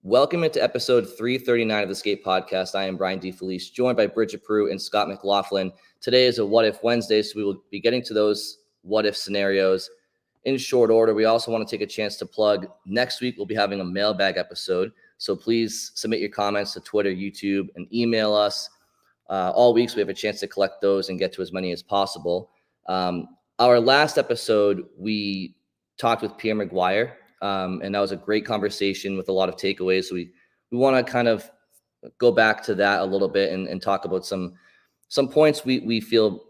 Welcome into episode 339 of the Skate Podcast. I am Brian DeFelice, joined by Bridget Prue and Scott McLaughlin. Today is a What If Wednesday, so we will be getting to those what if scenarios in short order. We also want to take a chance to plug next week. We'll be having a mailbag episode, so please submit your comments to Twitter, YouTube, and email us all week so we have a chance to collect those and get to as many as possible. Our last episode, we talked with Pierre Maguire. And that was a great conversation with a lot of takeaways. So we want to kind of go back to that a little bit and talk about some points we feel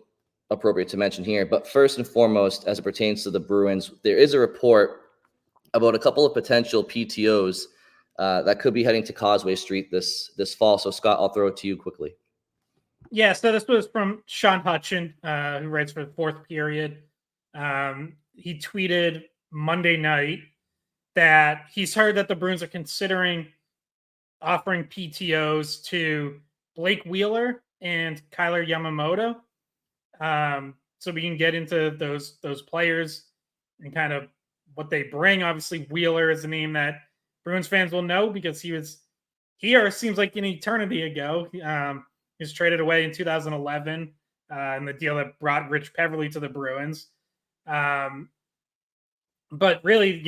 appropriate to mention here. But first and foremost, as it pertains to the Bruins, there is a report about a couple of potential PTOs that could be heading to Causeway Street this fall. So Scott, I'll throw it to you quickly. Yeah, so this was from Sean Hutchin, who writes for the Fourth Period. He tweeted Monday night that he's heard that the Bruins are considering offering PTOs to Blake Wheeler and Kyler Yamamoto. So we can get into those players and kind of what they bring. Obviously, Wheeler is a name that Bruins fans will know because he was here, seems like an eternity ago. He was traded away in 2011 in the deal that brought Rich Peverly to the Bruins. But really,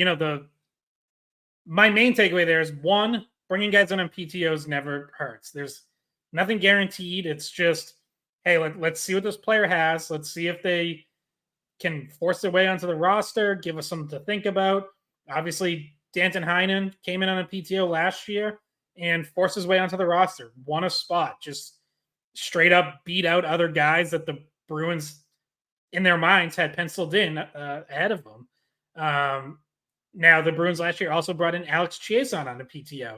my main takeaway there is, one, bringing guys on PTOs never hurts. There's nothing guaranteed. It's just, hey, let's see what this player has. Let's see if they can force their way onto the roster, give us something to think about. Obviously, Danton Heinen came in on a PTO last year and forced his way onto the roster, won a spot, just straight up beat out other guys that the Bruins, in their minds, had penciled in ahead of them. Now, the Bruins last year also brought in Alex Chiasson on the PTO.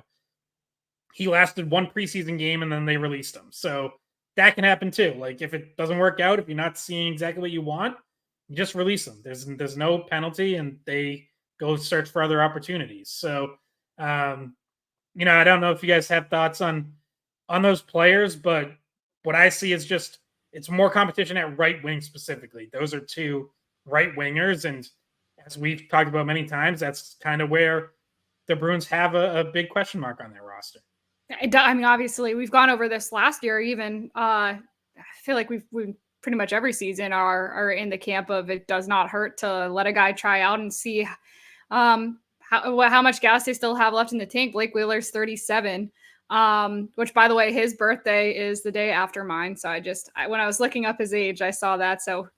He lasted one preseason game, and then they released him. So that can happen too. Like, if it doesn't work out, if you're not seeing exactly what you want, you just release them. There's no penalty, and they go search for other opportunities. So, I don't know if you guys have thoughts on those players, but what I see is just it's more competition at right wing specifically. Those are two right wingers, and as we've talked about many times, that's kind of where the Bruins have a big question mark on their roster. I mean, obviously, we've gone over this last year. Even I feel like we've pretty much every season are in the camp of it does not hurt to let a guy try out and see how much gas they still have left in the tank. Blake Wheeler's 37, which, by the way, his birthday is the day after mine. So when I was looking up his age, I saw that. So,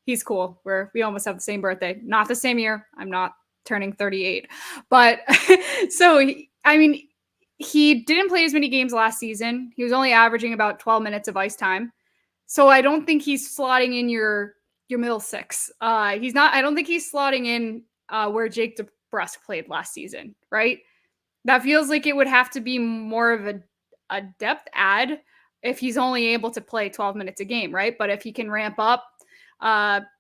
he's cool. We almost have the same birthday. Not the same year. I'm not turning 38. But so, he didn't play as many games last season. He was only averaging about 12 minutes of ice time. So I don't think he's slotting in your middle six. He's not. I don't think he's slotting in where Jake DeBrusk played last season, right? That feels like it would have to be more of a depth add if he's only able to play 12 minutes a game, right? But if he can ramp up,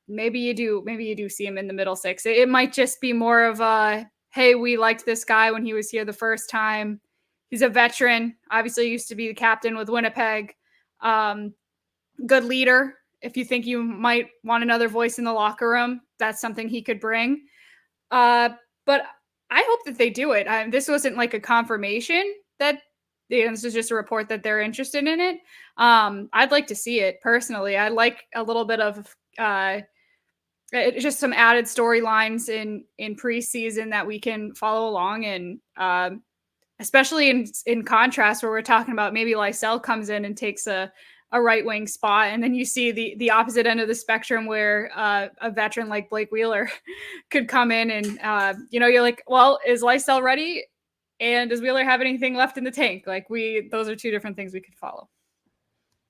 maybe you do see him in the middle six. It might just be more of a, hey, we liked this guy when he was here the first time. He's a veteran, obviously used to be the captain with Winnipeg. Good leader. If you think you might want another voice in the locker room, that's something he could bring. But I hope that they do it. This wasn't like a confirmation that this is just a report that they're interested in it. I'd like to see it personally. I'd like a little bit of just some added storylines in preseason that we can follow along, and especially in contrast where we're talking about maybe Lysell comes in and takes a right wing spot, and then you see the opposite end of the spectrum where a veteran like Blake Wheeler could come in and you're like, well, is Lysell ready? And does Wheeler have anything left in the tank? Like those are two different things we could follow.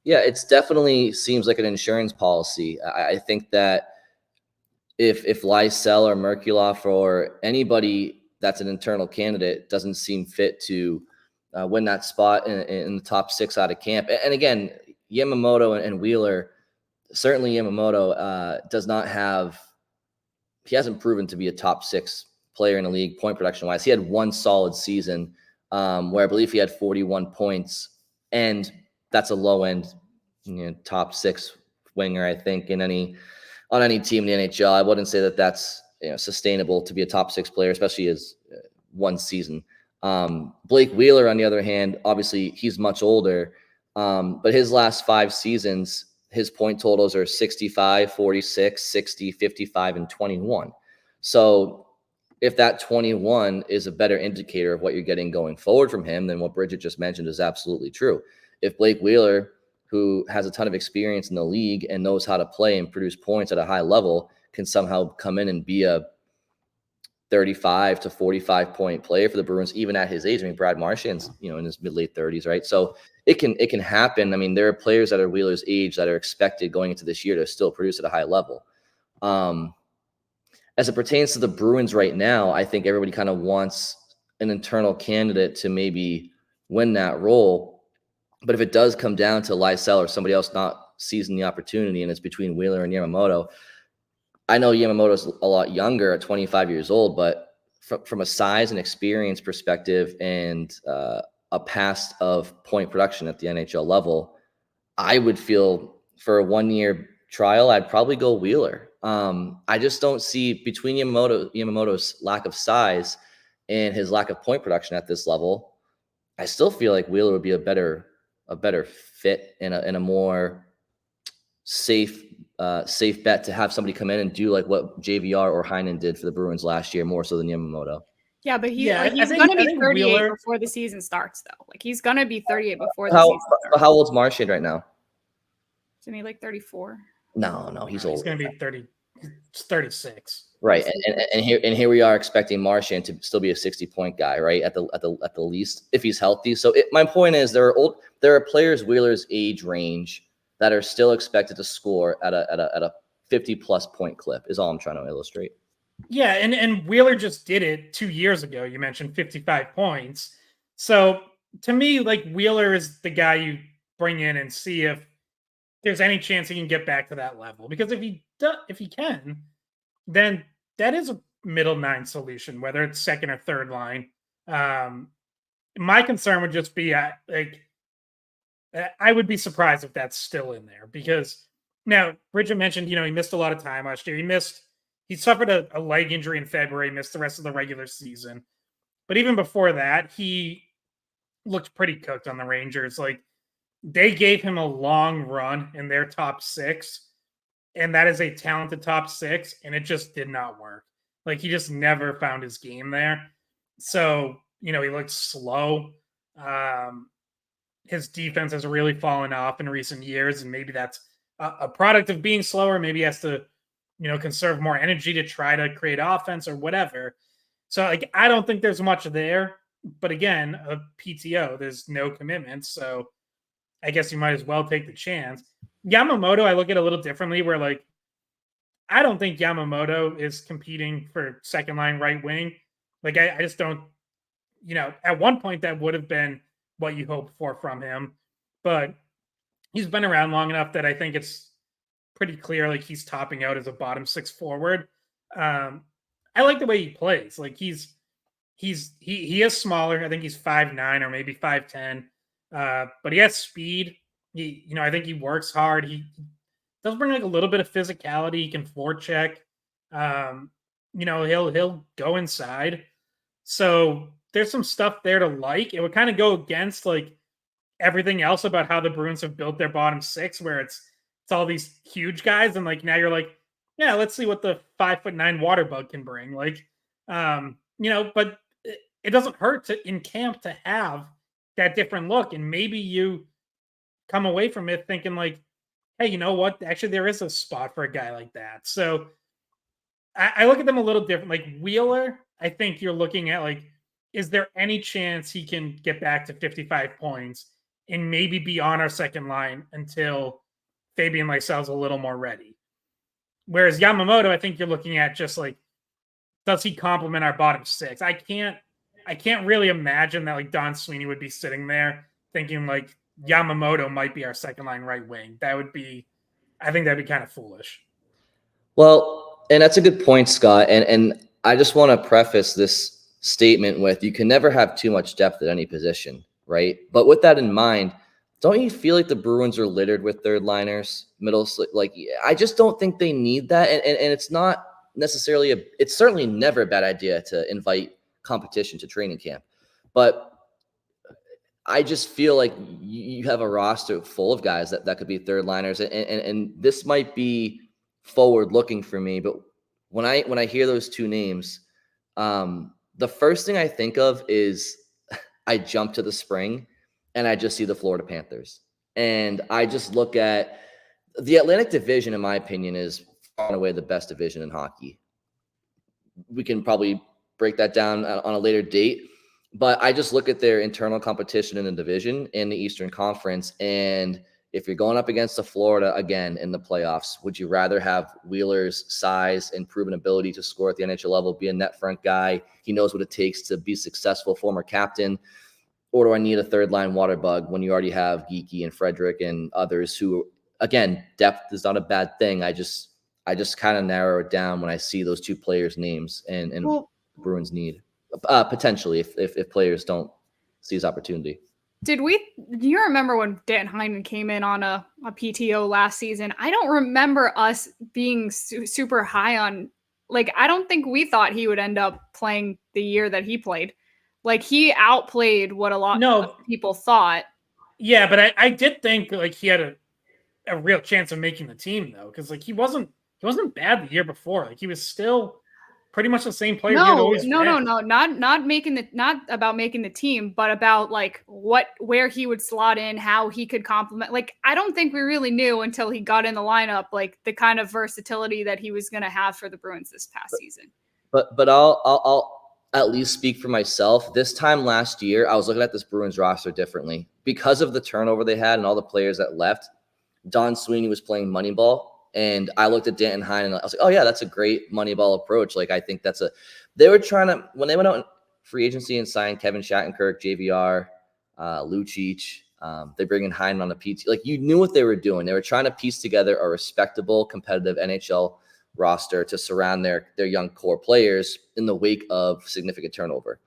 Yeah, it's definitely seems like an insurance policy. I think that if Lysell or Merkulov or anybody that's an internal candidate doesn't seem fit to win that spot in the top six out of camp, and again, Yamamoto and Wheeler, certainly Yamamoto does not have. He hasn't proven to be a top six player in the league point production wise. He had one solid season where I believe he had 41 points, and that's a low end, top six winger, I think, on any team in the NHL. I wouldn't say that that's sustainable to be a top six player, especially as one season. Blake Wheeler, on the other hand, obviously he's much older, but his last 5 seasons, his point totals are 65, 46, 60, 55, and 21. So if that 21 is a better indicator of what you're getting going forward from him, then what Bridget just mentioned is absolutely true. If Blake Wheeler, who has a ton of experience in the league and knows how to play and produce points at a high level, can somehow come in and be a 35 to 45 point player for the Bruins, even at his age. I mean, Brad Marchand's, in his late 30s, right? So it can happen. I mean, there are players that are Wheeler's age that are expected going into this year to still produce at a high level. As it pertains to the Bruins right now, I think everybody kind of wants an internal candidate to maybe win that role. But if it does come down to Lysell or somebody else not seizing the opportunity, and it's between Wheeler and Yamamoto, I know Yamamoto's a lot younger at 25 years old, but from a size and experience perspective and a past of point production at the NHL level, I would feel for a 1-year trial, I'd probably go Wheeler. I just don't see, between Yamamoto's lack of size and his lack of point production at this level, I still feel like Wheeler would be a better fit and a more safe bet to have somebody come in and do like what JVR or Heinen did for the Bruins last year, more so than Yamamoto. Yeah, but he's going to be 38 Wheeler, before the season starts, though. Like, he's going to be 38 before the season starts. How old's Marchand right now? Isn't he like 34? No, he's old. He's going to be 30. It's 36. Right, and here we are expecting Marchand to still be a 60-point guy, right? At the least, if he's healthy. So my point is, there are players Wheeler's age range that are still expected to score at a 50+ point clip. Is all I'm trying to illustrate. Yeah, and Wheeler just did it 2 years ago. You mentioned 55 points. So to me, like, Wheeler is the guy you bring in and see if there's any chance he can get back to that level. Because if he can, then that is a middle 9 solution, whether it's second or third line. My concern would just be I would be surprised if that's still in there, because now Bridget mentioned, he missed a lot of time last year. He suffered a leg injury in February, missed the rest of the regular season. But even before that, he looked pretty cooked on the Rangers. Like, they gave him a long run in their top 6, and that is a talented top 6, and it just did not work. Like, he just never found his game there. So, he looked slow. His defense has really fallen off in recent years, and maybe that's a product of being slower. Maybe he has to, conserve more energy to try to create offense or whatever. So, like, I don't think there's much there. But again, a PTO, there's no commitment. So I guess you might as well take the chance. Yamamoto, I look at a little differently, where, like, I don't think Yamamoto is competing for second line right wing. Like, I just don't, at one point that would have been what you hoped for from him. But he's been around long enough that I think it's pretty clear, like, he's topping out as a bottom 6 forward. I like the way he plays. Like, he is smaller. I think he's 5'9" or maybe 5'10". But he has speed. I think he works hard. He does bring, like, a little bit of physicality. He can forecheck. He'll go inside. So there's some stuff there to like. It would kind of go against, like, everything else about how the Bruins have built their bottom 6, where it's all these huge guys, and, like, now you're like, yeah, let's see what the 5'9" water bug can bring. Like, but it doesn't hurt in camp to have that different look, and maybe you come away from it thinking, like, hey, you know what? Actually, there is a spot for a guy like that. So I look at them a little different. Like, Wheeler, I think you're looking at, like, is there any chance he can get back to 55 points and maybe be on our second line until Fabian Lysell's a little more ready? Whereas Yamamoto, I think you're looking at just, like, does he complement our bottom 6? I can't really imagine that, like, Don Sweeney would be sitting there thinking, like, Yamamoto might be our second line right wing. I think that'd be kind of foolish. Well, and that's a good point, Scott. And I just want to preface this statement with, you can never have too much depth at any position, right? But with that in mind, don't you feel like the Bruins are littered with third liners, like, I just don't think they need that. And it's not necessarily it's certainly never a bad idea to invite competition to training camp. But I just feel like you have a roster full of guys that could be third liners, and this might be forward looking for me. But when I hear those two names, the first thing I think of is I jump to the spring, and I just see the Florida Panthers, and I just look at the Atlantic Division. In my opinion, is far and away the best division in hockey. We can probably break that down on a later date. But I just look at their internal competition in the division in the Eastern Conference. And if you're going up against the Florida again in the playoffs, would you rather have Wheeler's size and proven ability to score at the NHL level, be a net front guy? He knows what it takes to be successful, former captain. Or do I need a third line water bug when you already have Geeky and Frederick and others who, again, depth is not a bad thing. I just kind of narrow it down when I see those two players' names and Bruins need. Potentially, if players don't seize opportunity. Do you remember when Dan Hyman came in on a PTO last season? I don't remember us being super high on, like, I don't think we thought he would end up playing the year that he played. Like, he outplayed what a lot of people thought. Yeah, but I did think like he had a real chance of making the team though, because like he wasn't bad the year before. Like he was still pretty much the same player. No, not about making the team, but about like where he would slot in, how he could complement. Like, I don't think we really knew until he got in the lineup, like the kind of versatility that he was going to have for the Bruins this past season. But I'll at least speak for myself. This time last year, I was looking at this Bruins roster differently because of the turnover they had and all the players that left. Don Sweeney was playing Moneyball. And I looked at Danton Heinen and I was like, oh, yeah, that's a great Moneyball approach. Like, I think they were trying to, when they went out in free agency and signed Kevin Shattenkirk, JVR, Lucic, they bring in Heinen on the PT. Like, you knew what they were doing. They were trying to piece together a respectable, competitive NHL roster to surround their young core players in the wake of significant turnover.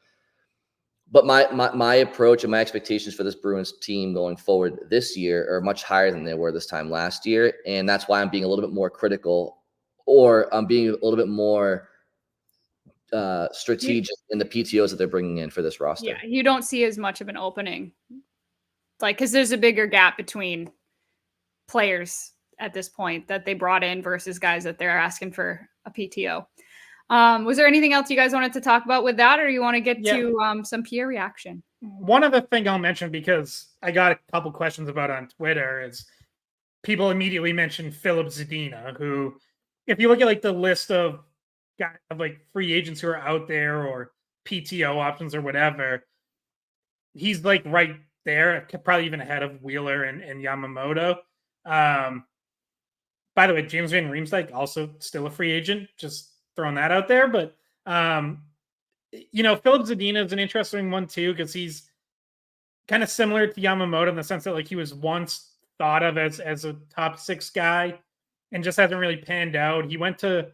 But my approach and my expectations for this Bruins team going forward this year are much higher than they were this time last year. And that's why I'm being a little bit more critical, or I'm being a little bit more strategic in the PTOs that they're bringing in for this roster. Yeah, you don't see as much of an opening. Like, because there's a bigger gap between players at this point that they brought in versus guys that they're asking for a PTO. Was there anything else you guys wanted to talk about with that, or you want to get to some Pierre reaction? One other thing I'll mention, because I got a couple questions about on Twitter, is people immediately mentioned Filip Zadina, who, if you look at like the list of guys, of like free agents who are out there or PTO options or whatever, he's like right there, probably even ahead of Wheeler and Yamamoto. By the way, James Van Riemsdyk also still a free agent, just throwing that out there. But, Filip Zadina is an interesting one too, because he's kind of similar to Yamamoto in the sense that like he was once thought of as a top 6 guy and just hasn't really panned out. He went to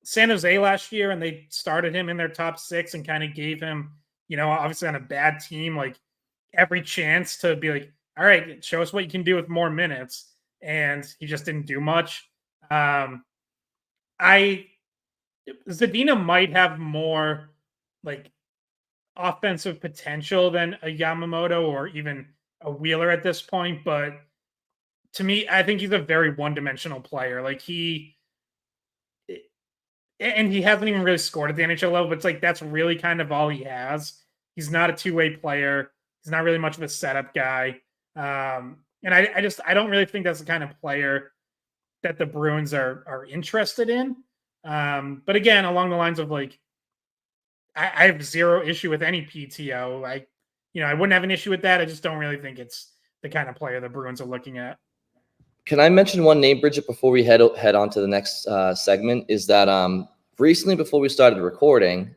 San Jose last year and they started him in their top 6 and kind of gave him, obviously on a bad team, like every chance to be like, all right, show us what you can do with more minutes. And he just didn't do much. Zadina might have more like offensive potential than a Yamamoto or even a Wheeler at this point, but to me, I think he's a very one-dimensional player. Like he hasn't even really scored at the NHL level, but it's like that's really kind of all he has. He's not a two-way player. He's not really much of a setup guy. And I don't really think that's the kind of player that the Bruins are interested in. But again, along the lines of like, I have zero issue with any PTO. I wouldn't have an issue with that. I just don't really think it's the kind of player the Bruins are looking at. Can I mention one name, Bridget, before we head on to the next segment? Is that recently, before we started recording,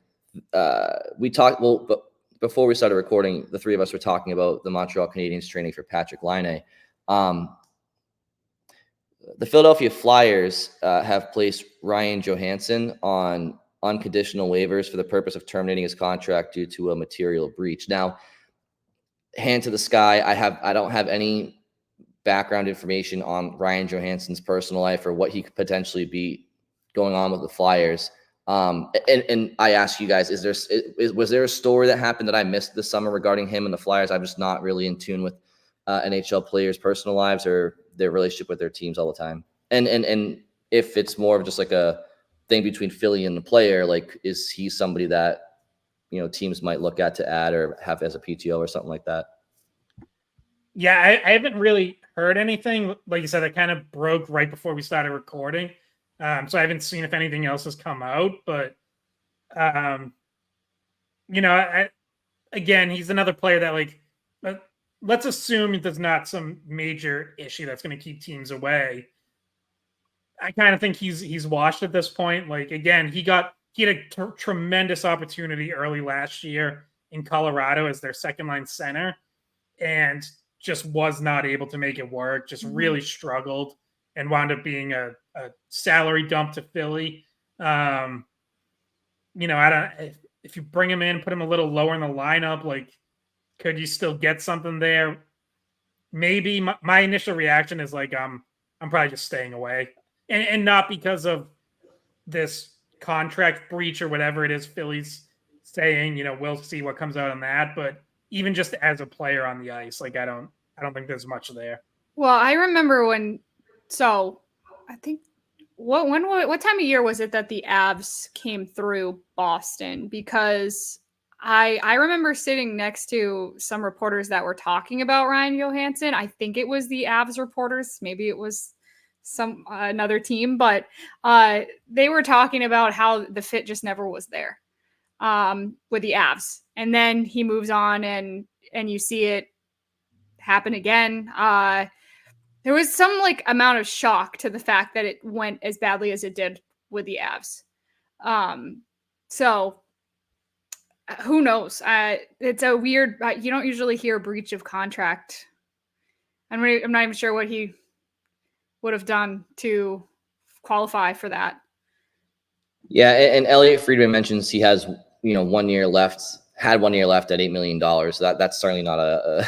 we talked. Well, but before we started recording, the three of us were talking about the Montreal Canadiens training for Patrick Laine. The Philadelphia Flyers have placed Ryan Johansen on unconditional waivers for the purpose of terminating his contract due to a material breach. Now, hand to the sky, I don't have any background information on Ryan Johansen's personal life or what he could potentially be going on with the Flyers. And I ask you guys, was there a story that happened that I missed this summer regarding him and the Flyers? I'm just not really in tune with NHL players' personal lives or their relationship with their teams all the time. And if it's more of just like a thing between Philly and the player, like, is he somebody that, teams might look at to add or have as a PTO or something like that? Yeah, I haven't really heard anything. Like you said, it kind of broke right before we started recording. So I haven't seen if anything else has come out, but again, he's another player that, like, let's assume there's not some major issue that's going to keep teams away. I kind of think he's washed at this point. Like, again, he had a tremendous opportunity early last year in Colorado as their second line center, and just was not able to make it work. Just really struggled and wound up being a salary dump to Philly. I don't. If you bring him in, put him a little lower in the lineup, like, could you still get something there? Maybe. My initial reaction is like, I'm probably just staying away, and not because of this contract breach or whatever it is Philly's saying. We'll see what comes out on that, but even just as a player on the ice, like, I don't think there's much there. Well, I remember when. So, I think what time of year was it that the Avs came through Boston? Because I remember sitting next to some reporters that were talking about Ryan Johansen. I think it was the Avs reporters. Maybe it was some another team, but they were talking about how the fit just never was there with the Avs. And then he moves on, and you see it happen again. There was some, like, amount of shock to the fact that it went as badly as it did with the Avs. So who knows? It's a weird. You don't usually hear breach of contract. I'm not even sure what he would have done to qualify for that. Yeah, and Elliot Friedman mentions he has 1 year left. Had 1 year left at $8 million. So that's certainly not a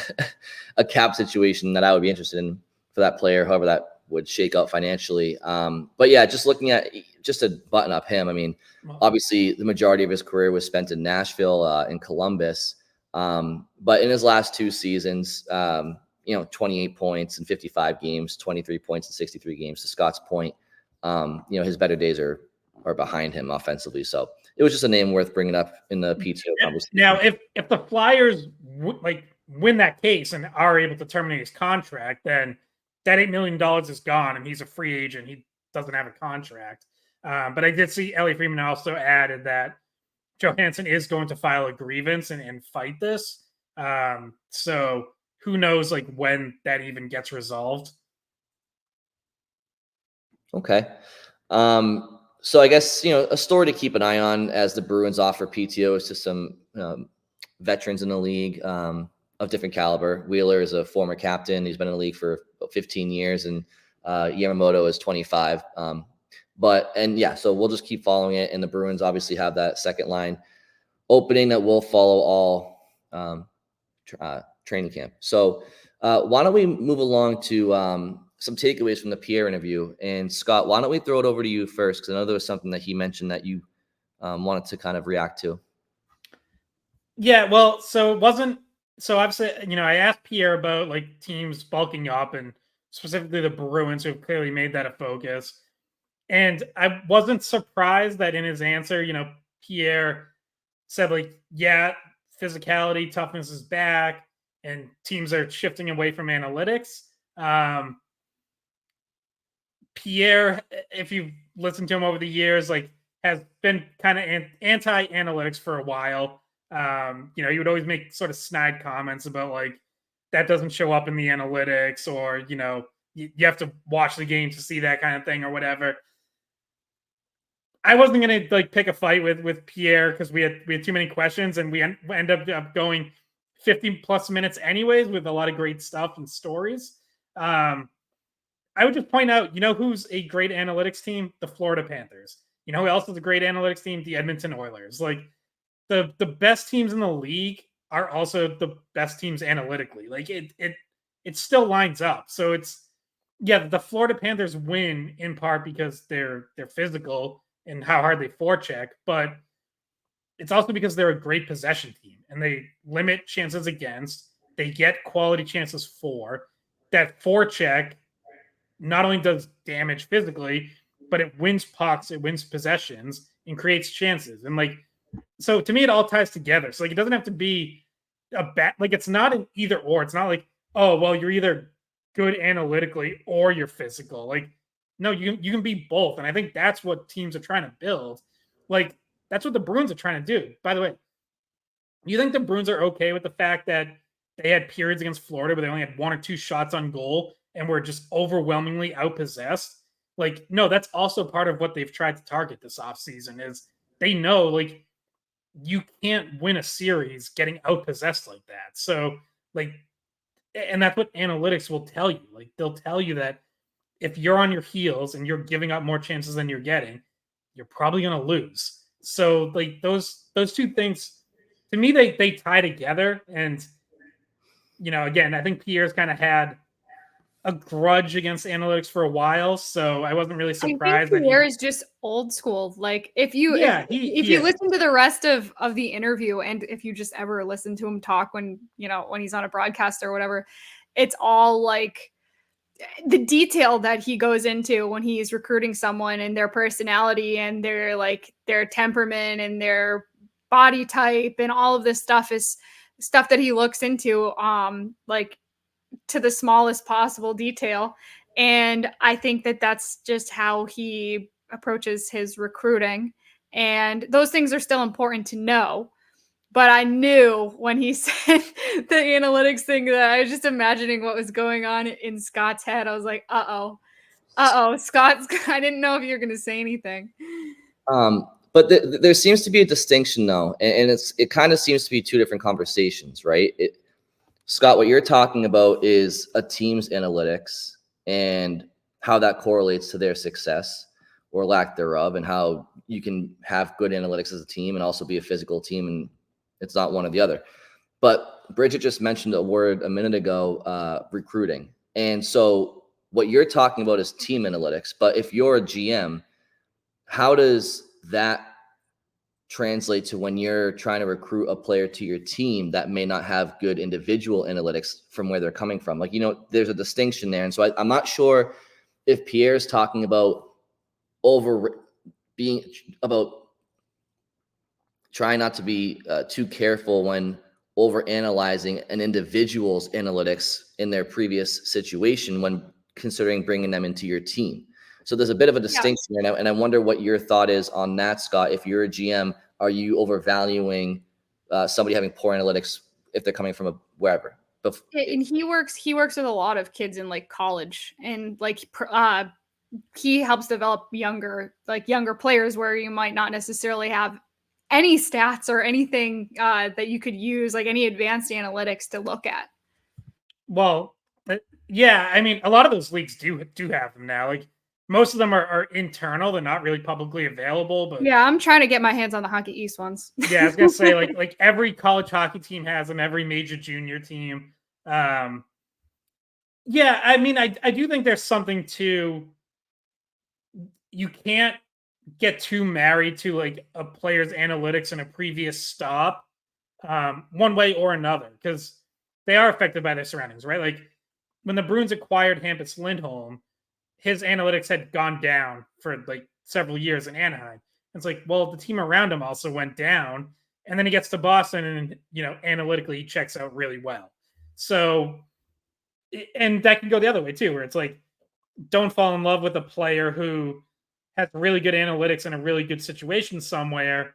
cap situation that I would be interested in for that player, however that would shake out financially. But yeah, just looking at, just to button up him, I mean, obviously the majority of his career was spent in Nashville, in Columbus. But in his last two seasons, 28 points in 55 games, 23 points in 63 games. To Scott's point, his better days are behind him offensively. So it was just a name worth bringing up in the PTO conversation. Now, if the Flyers win that case and are able to terminate his contract, then that $8 million is gone, and he's a free agent. He doesn't have a contract. But I did see Elliot Friedman also added that Johansen is going to file a grievance and fight this. So who knows, like, when that even gets resolved. Okay. So I guess, a story to keep an eye on as the Bruins offer PTOs to some veterans in the league of different caliber. Wheeler is a former captain. He's been in the league for about 15 years, and Yamamoto is 25. So we'll just keep following it. And the Bruins obviously have that second line opening that will follow all training camp. So why don't we move along to some takeaways from the Pierre interview? And Scott, why don't we throw it over to you first? Because I know there was something that he mentioned that you wanted to kind of react to. Yeah, well, obviously, I asked Pierre about, like, teams bulking up, and specifically the Bruins, who have clearly made that a focus. And I wasn't surprised that in his answer, Pierre said, like, yeah, physicality, toughness is back, and teams are shifting away from analytics. Pierre, if you've listened to him over the years, like, has been kind of anti-analytics for a while. He would always make sort of snide comments about, like, that doesn't show up in the analytics, or, you have to watch the game to see that kind of thing, or whatever. I wasn't going to, like, pick a fight with Pierre because we had too many questions, and we end up going 50 plus minutes anyways with a lot of great stuff and stories. I would just point out, who's a great analytics team? The Florida Panthers. Who else is a great analytics team? The Edmonton Oilers. Like, the best teams in the league are also the best teams analytically. Like, it still lines up. So the Florida Panthers win in part because they're physical and how hard they forecheck, but it's also because they're a great possession team and they limit chances against. They get quality chances for. That forecheck not only does damage physically, but it wins pucks, it wins possessions, and creates chances. And like, so to me, it all ties together. So like, it doesn't have to be a bad, like, it's not an either or. It's not like, oh, well, you're either good analytically or you're physical. Like, no, you can be both. And I think that's what teams are trying to build. Like, that's what the Bruins are trying to do. By the way, you think the Bruins are okay with the fact that they had periods against Florida where they only had 1 or 2 shots on goal and were just overwhelmingly outpossessed? Like, no, that's also part of what they've tried to target this offseason is they know, like, you can't win a series getting outpossessed like that. So, like, and that's what analytics will tell you. Like, they'll tell you that if you're on your heels and you're giving up more chances than you're getting, you're probably going to lose. So, like, those two things, to me, they tie together. And, you know, again, I think Pierre's kind of had a grudge against analytics for a while, so I wasn't really surprised. I think Pierre is just old school. Like, if you listen to the rest of the interview, and if you just ever listen to him talk when he's on a broadcast or whatever, it's all like the detail that he goes into when he's recruiting someone and their personality and their temperament and their body type and all of this stuff is stuff that he looks into, like, to the smallest possible detail. And I think that that's just how he approaches his recruiting. And those things are still important to know. But I knew when he said the analytics thing that I was just imagining what was going on in Scott's head. I was like, uh-oh, Scott, I didn't know if you were going to say anything. But there seems to be a distinction, though, and it kind of seems to be two different conversations, right? Scott, what you're talking about is a team's analytics and how that correlates to their success or lack thereof, and how you can have good analytics as a team and also be a physical team, and it's not one or the other. But Bridget just mentioned a word a minute ago, recruiting. And so what you're talking about is team analytics. But if you're a GM, how does that translate to when you're trying to recruit a player to your team that may not have good individual analytics from where they're coming from? Like, there's a distinction there. And so I'm not sure if Pierre's talking about trying not to be too careful when overanalyzing an individual's analytics in their previous situation when considering bringing them into your team. So there's a bit of a distinction right now, and I wonder what your thought is on that, Scott. If you're a GM, are you overvaluing somebody having poor analytics if they're coming from wherever? And he works with a lot of kids in like college, and like he helps develop younger players where you might not necessarily have any stats or anything that you could use, like any advanced analytics to look at. Well, yeah, I mean, a lot of those leagues do have them now. Like, most of them are internal; they're not really publicly available. But yeah, I'm trying to get my hands on the Hockey East ones. Yeah, I was gonna say like every college hockey team has them, every major junior team. Yeah, I mean, I do think there's something to, you can't get too married to like a player's analytics in a previous stop, one way or another, because they are affected by their surroundings, right? Like when the Bruins acquired Elias Lindholm, his analytics had gone down for like several years in Anaheim. It's like, well, the team around him also went down, and then he gets to Boston and, analytically he checks out really well. So, and that can go the other way too, where it's like, don't fall in love with a player who has really good analytics in a really good situation somewhere,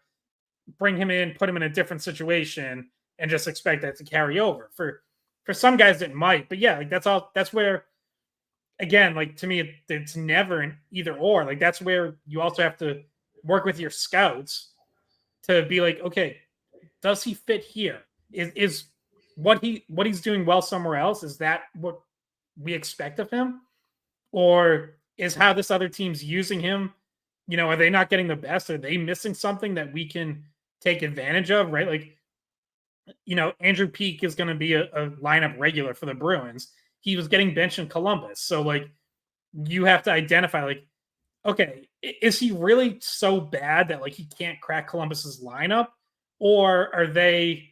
bring him in, put him in a different situation, and just expect that to carry over. For some guys it might, but yeah, like that's where, again, like to me, it's never an either or. Like that's where you also have to work with your scouts to be like, okay, does he fit here? Is what he's doing well somewhere else? Is that what we expect of him? Or is how this other team's using him, are they not getting the best? Are they missing something that we can take advantage of, right? Like, Andrew Peeke is going to be a lineup regular for the Bruins. He was getting benched in Columbus. So, like, you have to identify, like, okay, is he really so bad that like he can't crack Columbus's lineup, or are they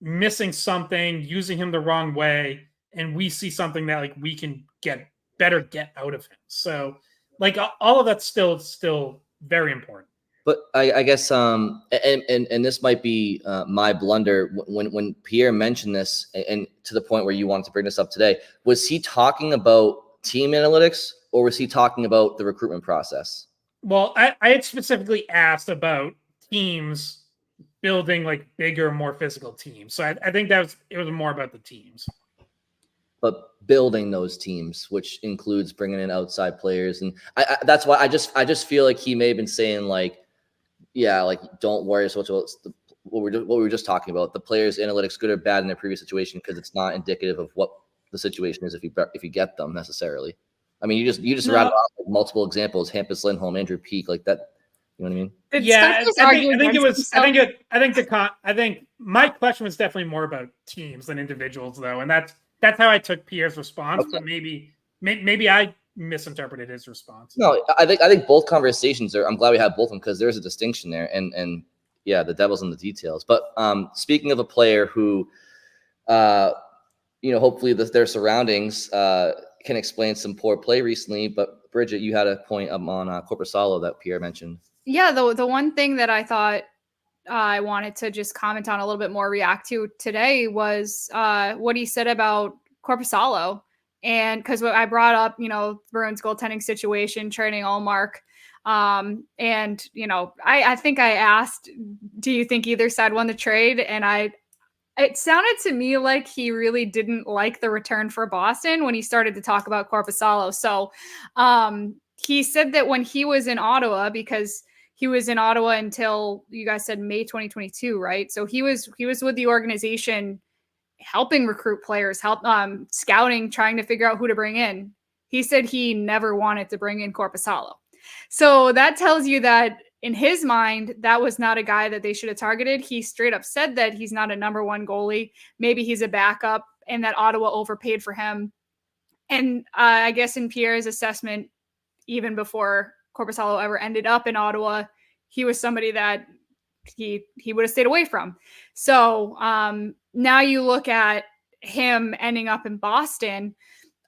missing something, using him the wrong way, and we see something that like we can get out of him? So like all of that's still very important. But I guess and this might be my blunder when Pierre mentioned this, and to the point where you wanted to bring this up today, was he talking about team analytics or was he talking about the recruitment process? Well, I had specifically asked about teams building like bigger, more physical teams. So I think it was more about the teams. But building those teams, which includes bringing in outside players, and that's why I just feel like he may have been saying like, yeah, like don't worry so much about what we were just talking about. The players' analytics, good or bad in their previous situation, because it's not indicative of what the situation is if you get them necessarily. I mean, you just rattled off like multiple examples: Hampus Lindholm, Andrew Peak, like that. You know what I mean? Yeah, I think my question was definitely more about teams than individuals, though, and that's how I took Pierre's response. Okay. But maybe I misinterpreted his response. No, I think both conversations are. I'm glad we have both of them because there's a distinction there, and yeah, the devil's in the details. But speaking of a player who, hopefully their surroundings can explain some poor play recently. But Bridget, you had a point on Korpisalo that Pierre mentioned. Yeah, the one thing that I thought I wanted to just comment on a little bit more, react to today was what he said about Korpisalo. And because I brought up, Bruins goaltending situation, trading Allmark. And, I think I asked, do you think either side won the trade? And it sounded to me like he really didn't like the return for Boston when he started to talk about Korpisalo. So he said that when he was in Ottawa, because he was in Ottawa until you guys said May 2022, right? So he was with the organization helping recruit players, scouting, trying to figure out who to bring in. He said he never wanted to bring in Korpisalo. So that tells you that in his mind, that was not a guy that they should have targeted. He straight up said that he's not a number one goalie. Maybe he's a backup and that Ottawa overpaid for him. And I guess in Pierre's assessment, even before Korpisalo ever ended up in Ottawa, he was somebody that he would have stayed away from. So now you look at him ending up in Boston.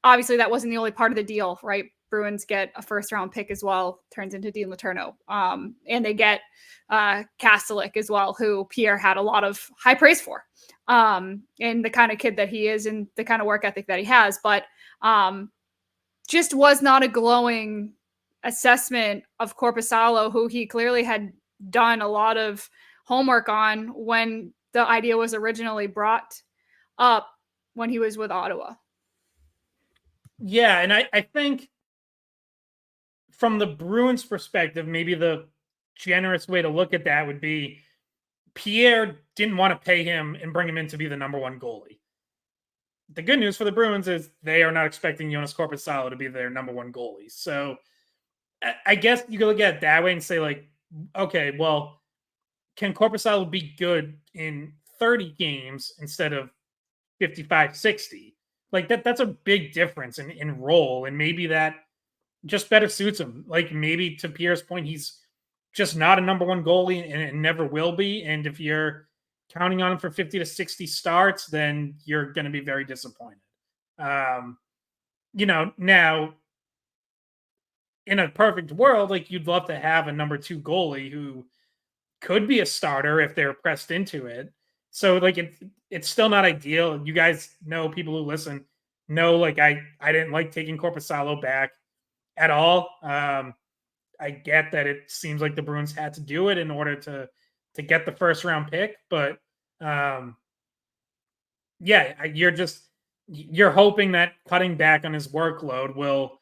Obviously, that wasn't the only part of the deal, right? Bruins get a first-round pick as well, turns into Dean Letourneau. And they get Kastelik as well, who Pierre had a lot of high praise for. And the kind of kid that he is and the kind of work ethic that he has. But just was not a glowing assessment of Korpisalo, who he clearly had done a lot of homework on when the idea was originally brought up when he was with Ottawa. Yeah, and I think from the Bruins perspective, maybe the generous way to look at that would be Pierre didn't want to pay him and bring him in to be the number one goalie. The good news for the Bruins is they are not expecting Joonas Korpisalo to be their number one goalie. So I guess you can look at it that way and say, like, okay, well, can Korpisalo be good in 30 games instead of 55, 60? Like that's a big difference in role, and maybe that just better suits him. Like maybe to Pierre's point, he's just not a number one goalie and it never will be. And if you're counting on him for 50 to 60 starts, then you're going to be very disappointed. Now in a perfect world, like you'd love to have a number two goalie who could be a starter if they're pressed into it. So like it's still not ideal. You guys know, people who listen know, like I didn't like taking Korpisalo back at all. I get that it seems like the Bruins had to do it in order to get the first round pick, but you're hoping that cutting back on his workload will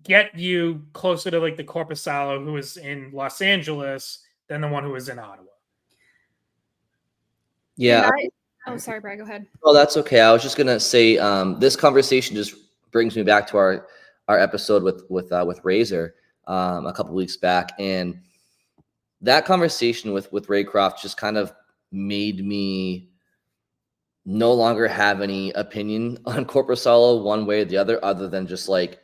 get you closer to like the Korpisalo who is in Los Angeles than the one who is in Ottawa. Yeah. Sorry, Brad, go ahead. Oh, that's okay. I was just gonna say this conversation just brings me back to our episode with Razor a couple weeks back, and that conversation with Raycroft just kind of made me no longer have any opinion on Korpisalo one way or the other than just like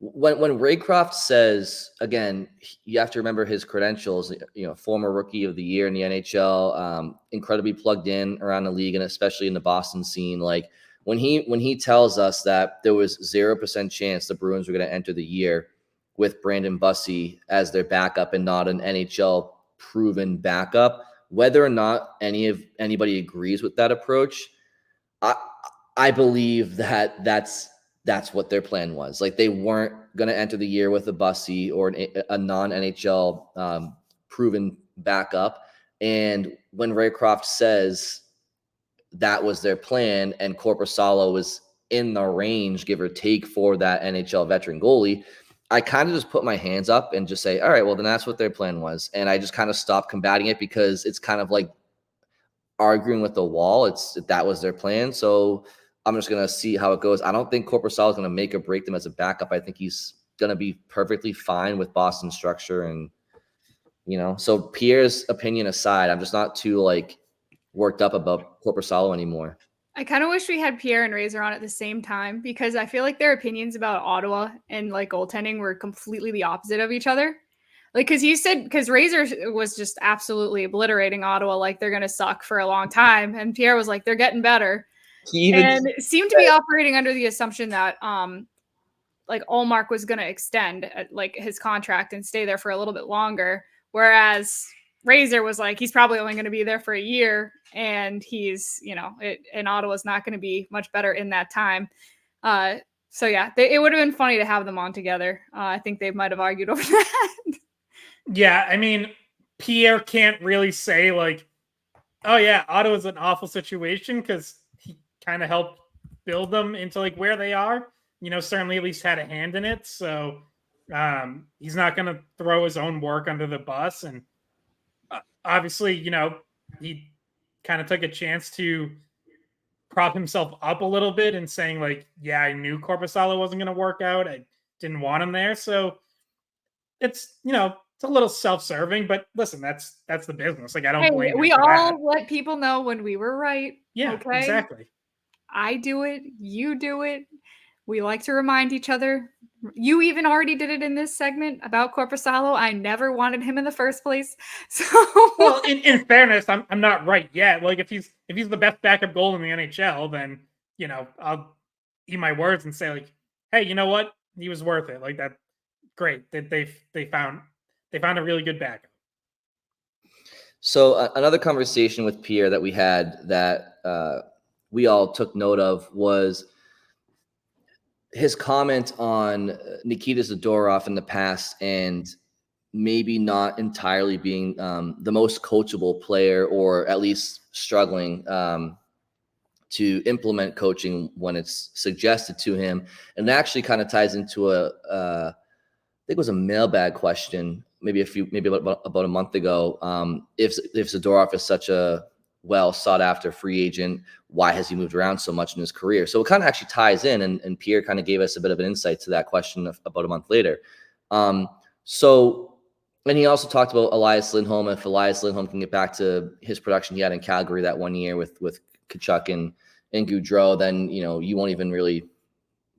when Raycroft says, again, you have to remember his credentials, former rookie of the year in the NHL, incredibly plugged in around the league and especially in the Boston scene. Like when he tells us that there was 0% chance the Bruins were going to enter the year with Brandon Bussey as their backup and not an NHL proven backup, whether or not anybody agrees with that approach, I believe that's what their plan was. Like they weren't going to enter the year with a Bussey or a non-NHL proven backup. And when Raycroft says that was their plan and Korpisalo was in the range, give or take, for that NHL veteran goalie, I kind of just put my hands up and just say, all right, well, then that's what their plan was. And I just kind of stopped combating it because it's kind of like arguing with the wall. That was their plan. So I'm just going to see how it goes. I don't think Korpisalo is going to make or break them as a backup. I think he's going to be perfectly fine with Boston structure. And, so Pierre's opinion aside, I'm just not too worked up about Korpisalo anymore. I kind of wish we had Pierre and Razor on at the same time because I feel like their opinions about Ottawa and goaltending were completely the opposite of each other. Because Razor was just absolutely obliterating Ottawa like they're going to suck for a long time. And Pierre was like, they're getting better. And seemed to be operating under the assumption that Ullmark was going to extend his contract and stay there for a little bit longer. Whereas Razor was like, he's probably only going to be there for a year and he's, and Ottawa's not going to be much better in that time. So yeah, it would have been funny to have them on together. I think they might've argued over that. Yeah. I mean, Pierre can't really say oh yeah, Ottawa's an awful situation because he kind of helped build them into where they are, certainly at least had a hand in it. So he's not going to throw his own work under the bus. And obviously, he kind of took a chance to prop himself up a little bit and saying yeah, I knew Korpisalo wasn't going to work out. I didn't want him there. So it's, it's a little self-serving, but listen, that's the business. I don't blame him. We all let people know when we were right. Yeah, okay? Exactly. I do it. You do it. We like to remind each other. You even already did it in this segment about Korpisalo. I never wanted him in the first place. So, well, in fairness, I'm not right yet. If he's the best backup goal in the NHL, then I'll eat my words and say hey, you know what? He was worth it. That great that they found a really good backup. So another conversation with Pierre that we had that we all took note of was his comment on Nikita Zadorov in the past and maybe not entirely being the most coachable player, or at least struggling to implement coaching when it's suggested to him. And it actually kind of ties into I think it was a mailbag question, maybe about a month ago. If Zadorov is such a well sought after free agent, why has he moved around so much in his career? So it kind of actually ties in, and Pierre kind of gave us a bit of an insight to that question about a month later. And he also talked about Elias Lindholm. If Elias Lindholm can get back to his production he had in Calgary that one year with Tkachuk and Gaudreau, then you won't even really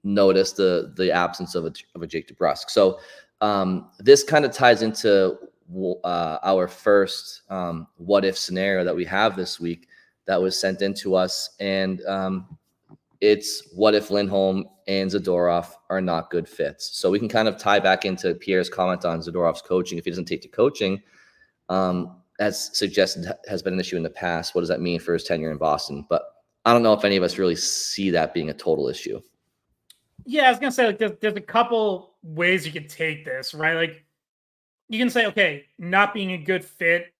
notice the absence of a Jake DeBrusk. So this kind of ties into our first what if scenario that we have this week that was sent in to us, and it's what if Lindholm and Zadorov are not good fits. So we can kind of tie back into Pierre's comment on Zadorov's coaching. If he doesn't take to coaching, as suggested has been an issue in the past, what does that mean for his tenure in Boston? But I don't know if any of us really see that being a total issue. Yeah, I was gonna say there's a couple ways you could take this, right? You can say, okay, not being a good fit,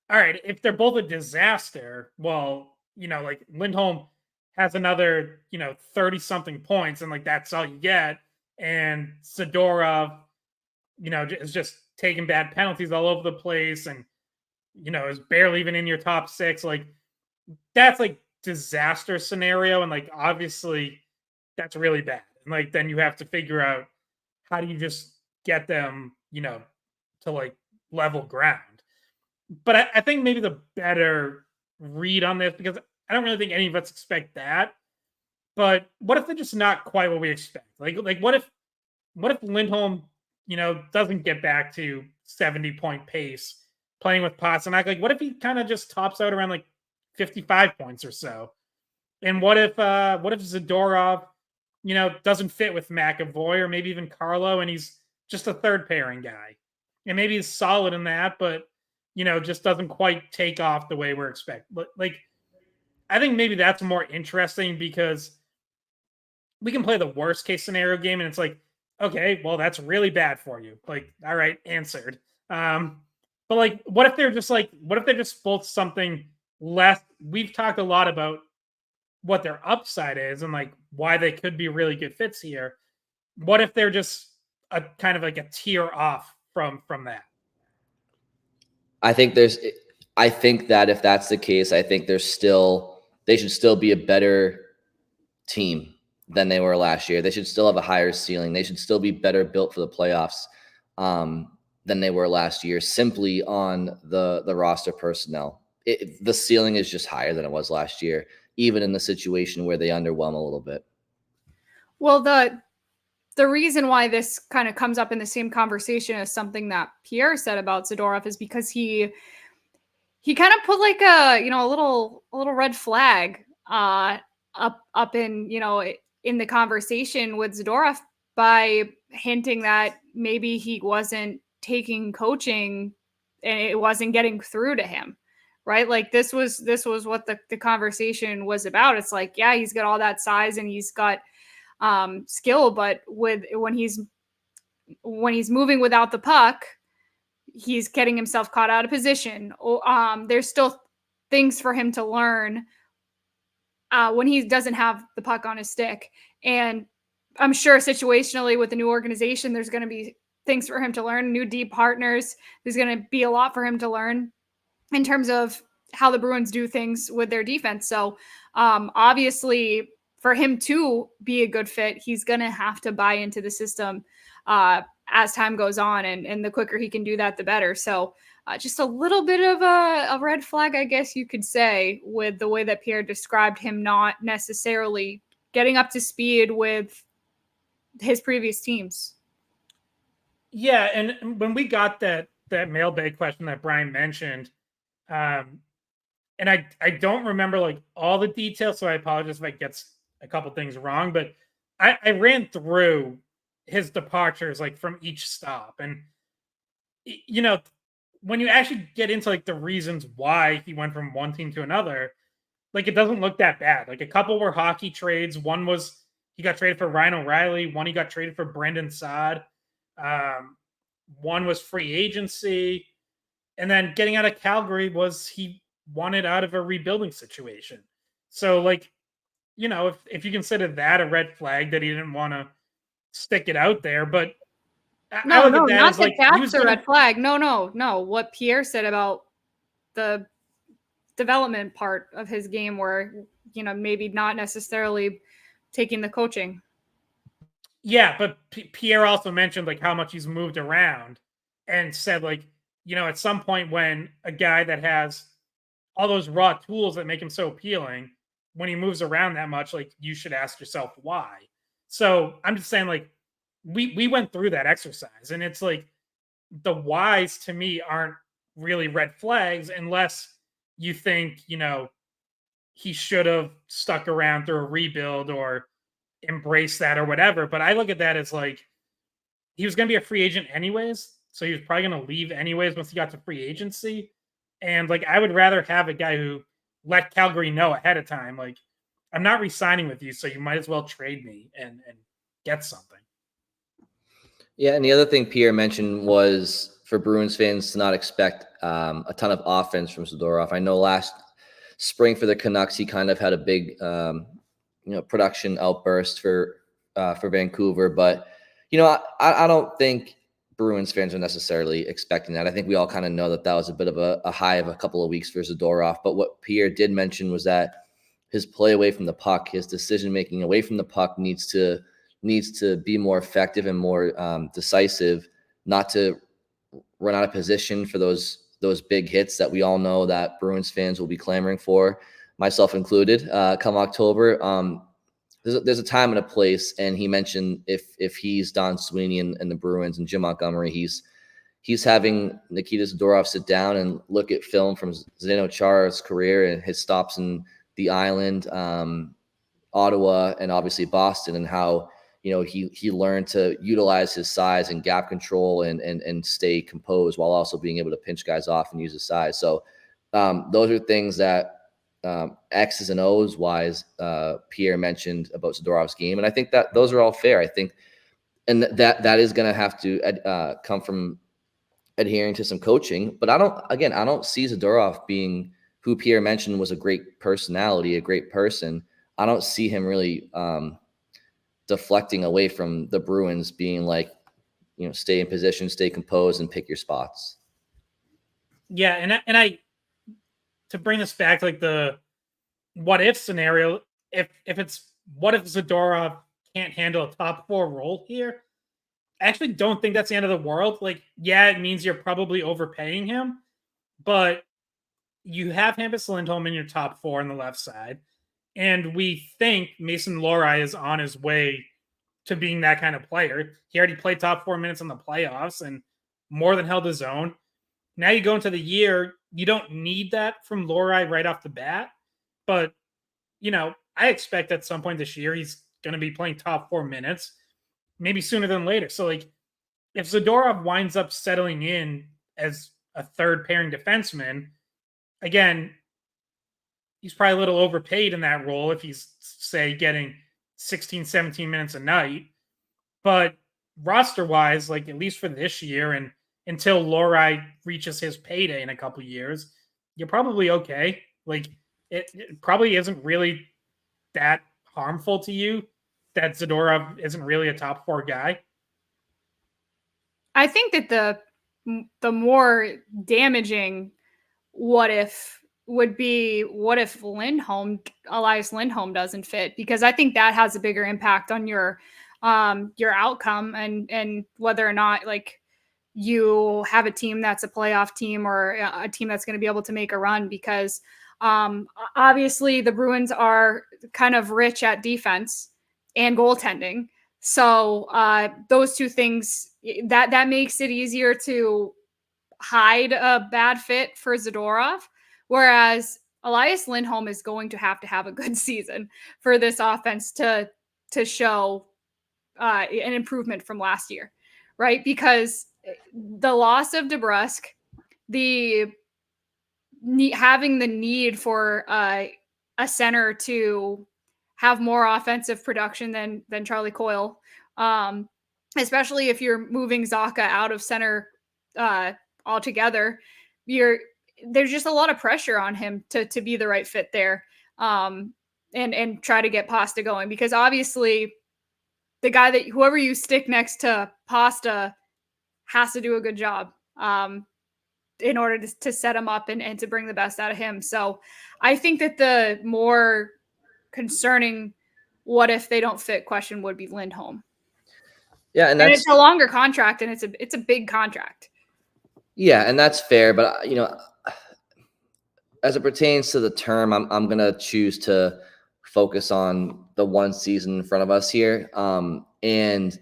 all right, if they're both a disaster, well, Lindholm has another 30 something points, and that's all you get, and Zadorov is just taking bad penalties all over the place, and is barely even in your top six. That's disaster scenario, and obviously that's really bad. And then you have to figure out how do you just get them, to level ground. But I think maybe the better read on this, because I don't really think any of us expect that, But what if they're just not quite what we expect? Like what if Lindholm, doesn't get back to 70-point pace playing with Pastrnak? Like what if he kind of just tops out around like 55 points or so? And what if Zadorov, doesn't fit with McAvoy or maybe even Carlo, and he's just a third pairing guy, and maybe he's solid in that, but just doesn't quite take off the way we're expecting. Like, I think maybe that's more interesting because we can play the worst case scenario game, and it's like, okay, well, that's really bad for you. Like, all right, answered. But like, what if they're just both something less? We've talked a lot about what their upside is and like why they could be really good fits here. What if they're just a kind of like a tier off from that? I think that if that's the case, I think they should still be a better team than they were last year. They should still have a higher ceiling. They should still be better built for the playoffs than they were last year, simply on the roster personnel. The ceiling is just higher than it was last year, even in the situation where they underwhelm a little bit. Well, the reason why this kind of comes up in the same conversation as something that Pierre said about Zadorov is because he kind of put like a little red flag up in in the conversation with Zadorov by hinting that maybe he wasn't taking coaching and it wasn't getting through to him. Right? Like this was what the conversation was about. It's like, yeah, he's got all that size and he's got skill, but when he's moving without the puck, he's getting himself caught out of position. There's still things for him to learn when he doesn't have the puck on his stick. And I'm sure situationally with the new organization, there's going to be things for him to learn, new deep partners. There's going to be a lot for him to learn in terms of how the Bruins do things with their defense. So obviously for him to be a good fit, he's going to have to buy into the system as time goes on. And the quicker he can do that, the better. So just a little bit of a red flag, I guess you could say, with the way that Pierre described him not necessarily getting up to speed with his previous teams. Yeah. And when we got that mailbag question that Brian mentioned, and I don't remember like all the details, so I apologize if I get a couple things wrong, but I ran through his departures like from each stop, and when you actually get into like the reasons why he went from one team to another, like it doesn't look that bad. Like a couple were hockey trades. One was he got traded for Ryan O'Reilly. One he got traded for Brendan Saad. One was free agency. And then getting out of Calgary was he wanted out of a rebuilding situation. So, like, if you consider that a red flag that he didn't want to stick it out there, but no, not that that's a red flag. No. What Pierre said about the development part of his game, where maybe not necessarily taking the coaching. Yeah, but Pierre also mentioned like how much he's moved around, and said like, at some point when a guy that has all those raw tools that make him so appealing, when he moves around that much, like you should ask yourself why. So I'm just saying, like, we went through that exercise, and it's like the whys to me aren't really red flags unless you think, he should have stuck around through a rebuild or embraced that or whatever. But I look at that as like he was going to be a free agent anyways. So he was probably going to leave anyways once he got to free agency. And like, I would rather have a guy who let Calgary know ahead of time, like, I'm not re-signing with you, so you might as well trade me and get something. Yeah, and the other thing Pierre mentioned was for Bruins fans to not expect a ton of offense from Zadorov. I know last spring for the Canucks, he kind of had a big, production outburst for Vancouver. But, I don't think Bruins fans are necessarily expecting that. I think we all kind of know that was a bit of a high of a couple of weeks for Zadorov. But what Pierre did mention was that his play away from the puck, his decision-making away from the puck needs to be more effective and more decisive, not to run out of position for those big hits that we all know that Bruins fans will be clamoring for, myself included, come October. there's a time and a place. And he mentioned if he's Don Sweeney and the Bruins and Jim Montgomery, he's having Nikita Zadorov sit down and look at film from Zdeno Chara's career and his stops in the island, Ottawa, and obviously Boston, and how, he learned to utilize his size and gap control and stay composed while also being able to pinch guys off and use his size. So those are things that X's and O's wise, Pierre mentioned about Zadorov's game. And I think that those are all fair. I think, and that is going to have to come from adhering to some coaching. But I don't see Zadorov being who Pierre mentioned was a great personality, a great person. I don't see him really deflecting away from the Bruins being like, stay in position, stay composed, and pick your spots. Yeah, and I to bring this back to like the what if scenario, if it's what if Zadorov can't handle a top 4 role here, I actually don't think that's the end of the world. Like, yeah, it means you're probably overpaying him, but you have Hampus Lindholm in your top 4 on the left side. And we think Mason Lohrei is on his way to being that kind of player. He already played top 4 minutes in the playoffs and more than held his own. Now you go into the year, you don't need that from Lohrei right off the bat. But, I expect at some point this year he's going to be playing top 4 minutes, maybe sooner than later. So, like, if Zadorov winds up settling in as a third pairing defenseman, again, he's probably a little overpaid in that role if he's, say, getting 16, 17 minutes a night. But roster-wise, like, at least for this year and until Lohrei reaches his payday in a couple of years, you're probably okay. Like, it probably isn't really that harmful to you that Zadorov isn't really a top 4 guy. I think that the more damaging what if would be what if Elias Lindholm doesn't fit, because I think that has a bigger impact on your outcome and whether or not like you have a team that's a playoff team or a team that's going to be able to make a run, because obviously the Bruins are kind of rich at defense and goaltending. So those two things that makes it easier to hide a bad fit for Zadorov. Whereas Elias Lindholm is going to have a good season for this offense to show an improvement from last year, right? Because the loss of DeBrusk, having the need for a center to have more offensive production than Charlie Coyle, especially if you're moving Zacha out of center altogether, there's just a lot of pressure on him to be the right fit there, and try to get Pasta going, because obviously the guy that whoever you stick next to Pasta has to do a good job in order to set him up and to bring the best out of him. So I think that the more concerning what if they don't fit question would be Lindholm. Yeah, and it's a longer contract, and it's a big contract. Yeah, and that's fair, but as it pertains to the term, I'm gonna choose to focus on the one season in front of us here. And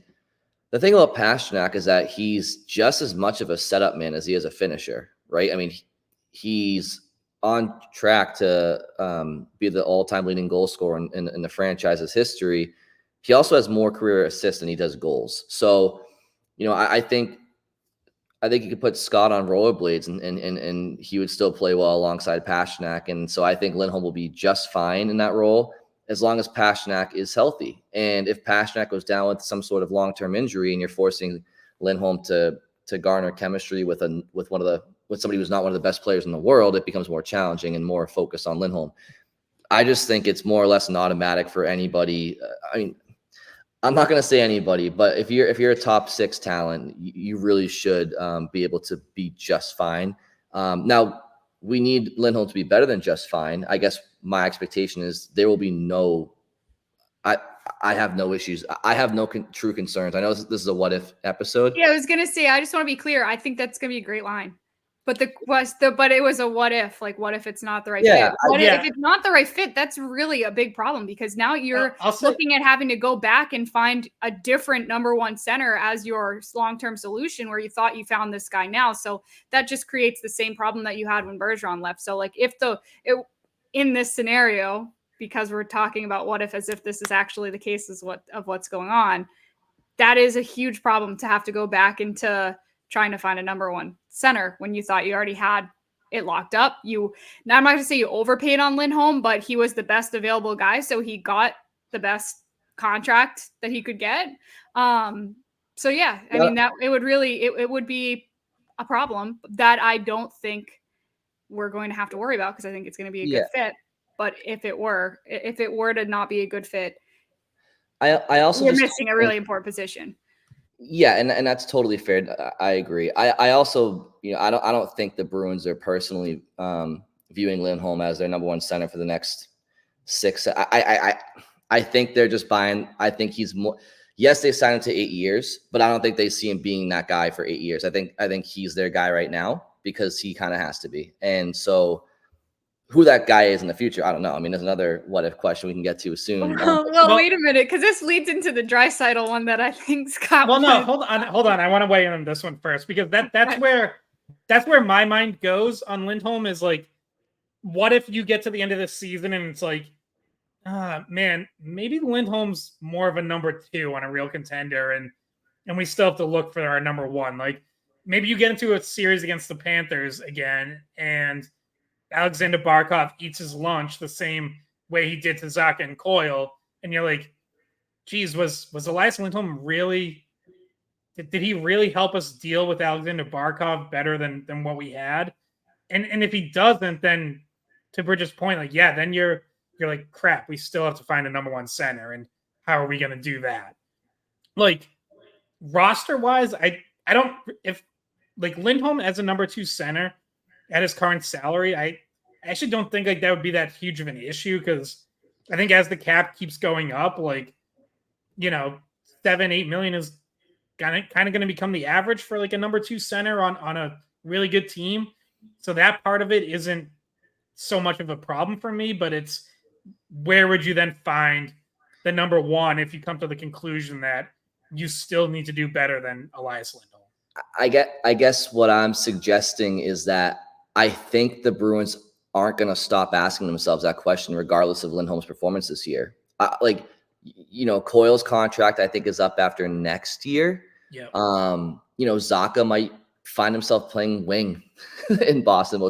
the thing about Pastrnak is that he's just as much of a setup man as he is a finisher, right? I mean, he's on track to be the all-time leading goal scorer in the franchise's history. He also has more career assists than he does goals. So, I think you could put Scott on rollerblades and he would still play well alongside Pastrnak. And so I think Lindholm will be just fine in that role as long as Pastrnak is healthy. And if Pastrnak goes down with some sort of long-term injury and you're forcing Lindholm to garner chemistry with somebody who's not one of the best players in the world, it becomes more challenging and more focused on Lindholm. I just think it's more or less an automatic for anybody. I mean, I'm not going to say anybody, but if you're a top 6 talent, you really should be able to be just fine. Now, we need Lindholm to be better than just fine. I guess my expectation is there will be no – I have no issues. I have no true concerns. I know this is a what-if episode. Yeah, I was going to say, I just want to be clear. I think that's going to be a great line. But but it was a what if, like, what if it's not the right Yeah, fit? If it's not the right fit, that's really a big problem because now you're looking at having to go back and find a different number one center as your long-term solution where you thought you found this guy now. So that just creates the same problem that you had when Bergeron left. So like in this scenario, because we're talking about what if as if this is actually the case of what's going on, that is a huge problem to have to go back into trying to find a number one center when you thought you already had it locked up. Now I'm not going to say you overpaid on Lindholm, but he was the best available guy. So he got the best contract that he could get. So yeah, I mean that it would be a problem that I don't think we're going to have to worry about because I think it's going to be a good fit. But if it were to not be a good fit, I also we're missing a really important position. Yeah, and that's totally fair. I agree. I also, I don't think the Bruins are personally viewing Lindholm as their number one center for the next 6. I think they're just buying. I think he's more. Yes, they signed him to 8 years, but I don't think they see him being that guy for 8 years. I think he's their guy right now because he kind of has to be. And so, who that guy is in the future, I don't know. I mean, there's another what if question we can get to soon. Well, wait a minute, because this leads into the Draisaitl one that I think Scott. Well, no, hold on. I want to weigh in on this one first because that's where my mind goes on Lindholm is like, what if you get to the end of the season and it's like, man, maybe Lindholm's more of a number 2 on a real contender, and we still have to look for our number 1. Like maybe you get into a series against the Panthers again and Alexander Barkov eats his lunch the same way he did to Zacha and Coyle, and you're like, geez, was Elias Lindholm really did he really help us deal with Alexander Barkov better than what we had? And if he doesn't, then to Bridges' point, like, yeah, then you're like, crap, we still have to find a number 1 center, and how are we gonna do that? Like roster wise, I don't if like Lindholm as a number 2 center at his current salary, I actually don't think like that would be that huge of an issue because I think as the cap keeps going up, like, 7-8 million is kind of going to become the average for like a number 2 center on a really good team. So that part of it isn't so much of a problem for me, but it's where would you then find the number 1 if you come to the conclusion that you still need to do better than Elias Lindholm? I guess what I'm suggesting is that I think the Bruins aren't going to stop asking themselves that question regardless of Lindholm's performance this year. Coyle's contract, I think, is up after next year. Yeah. Zacha might find himself playing wing in Boston.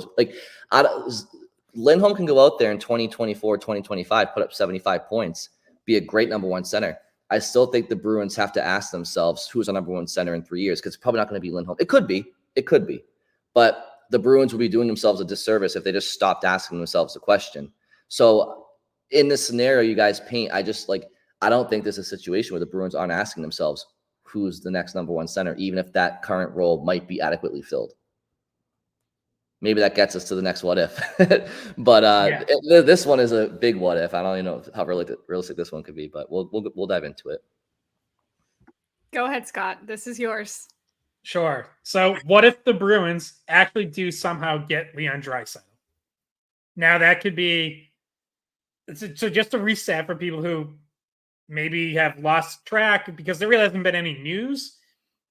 Lindholm can go out there in 2024, 2025, put up 75 points, be a great number 1 center. I still think the Bruins have to ask themselves who's our number 1 center in 3 years because it's probably not going to be Lindholm. It could be. But the Bruins would be doing themselves a disservice if they just stopped asking themselves the question. So in this scenario you guys paint, I don't think there's a situation where the Bruins aren't asking themselves who's the next number 1 center, even if that current role might be adequately filled. Maybe that gets us to the next what if. But this one is a big what if. I don't even know how realistic this one could be, but we'll dive into it. Go ahead, Scott. This is yours. Sure. So what if the Bruins actually do somehow get Leon Draisaitl? Now that could be so just a reset for people who maybe have lost track because there really hasn't been any news,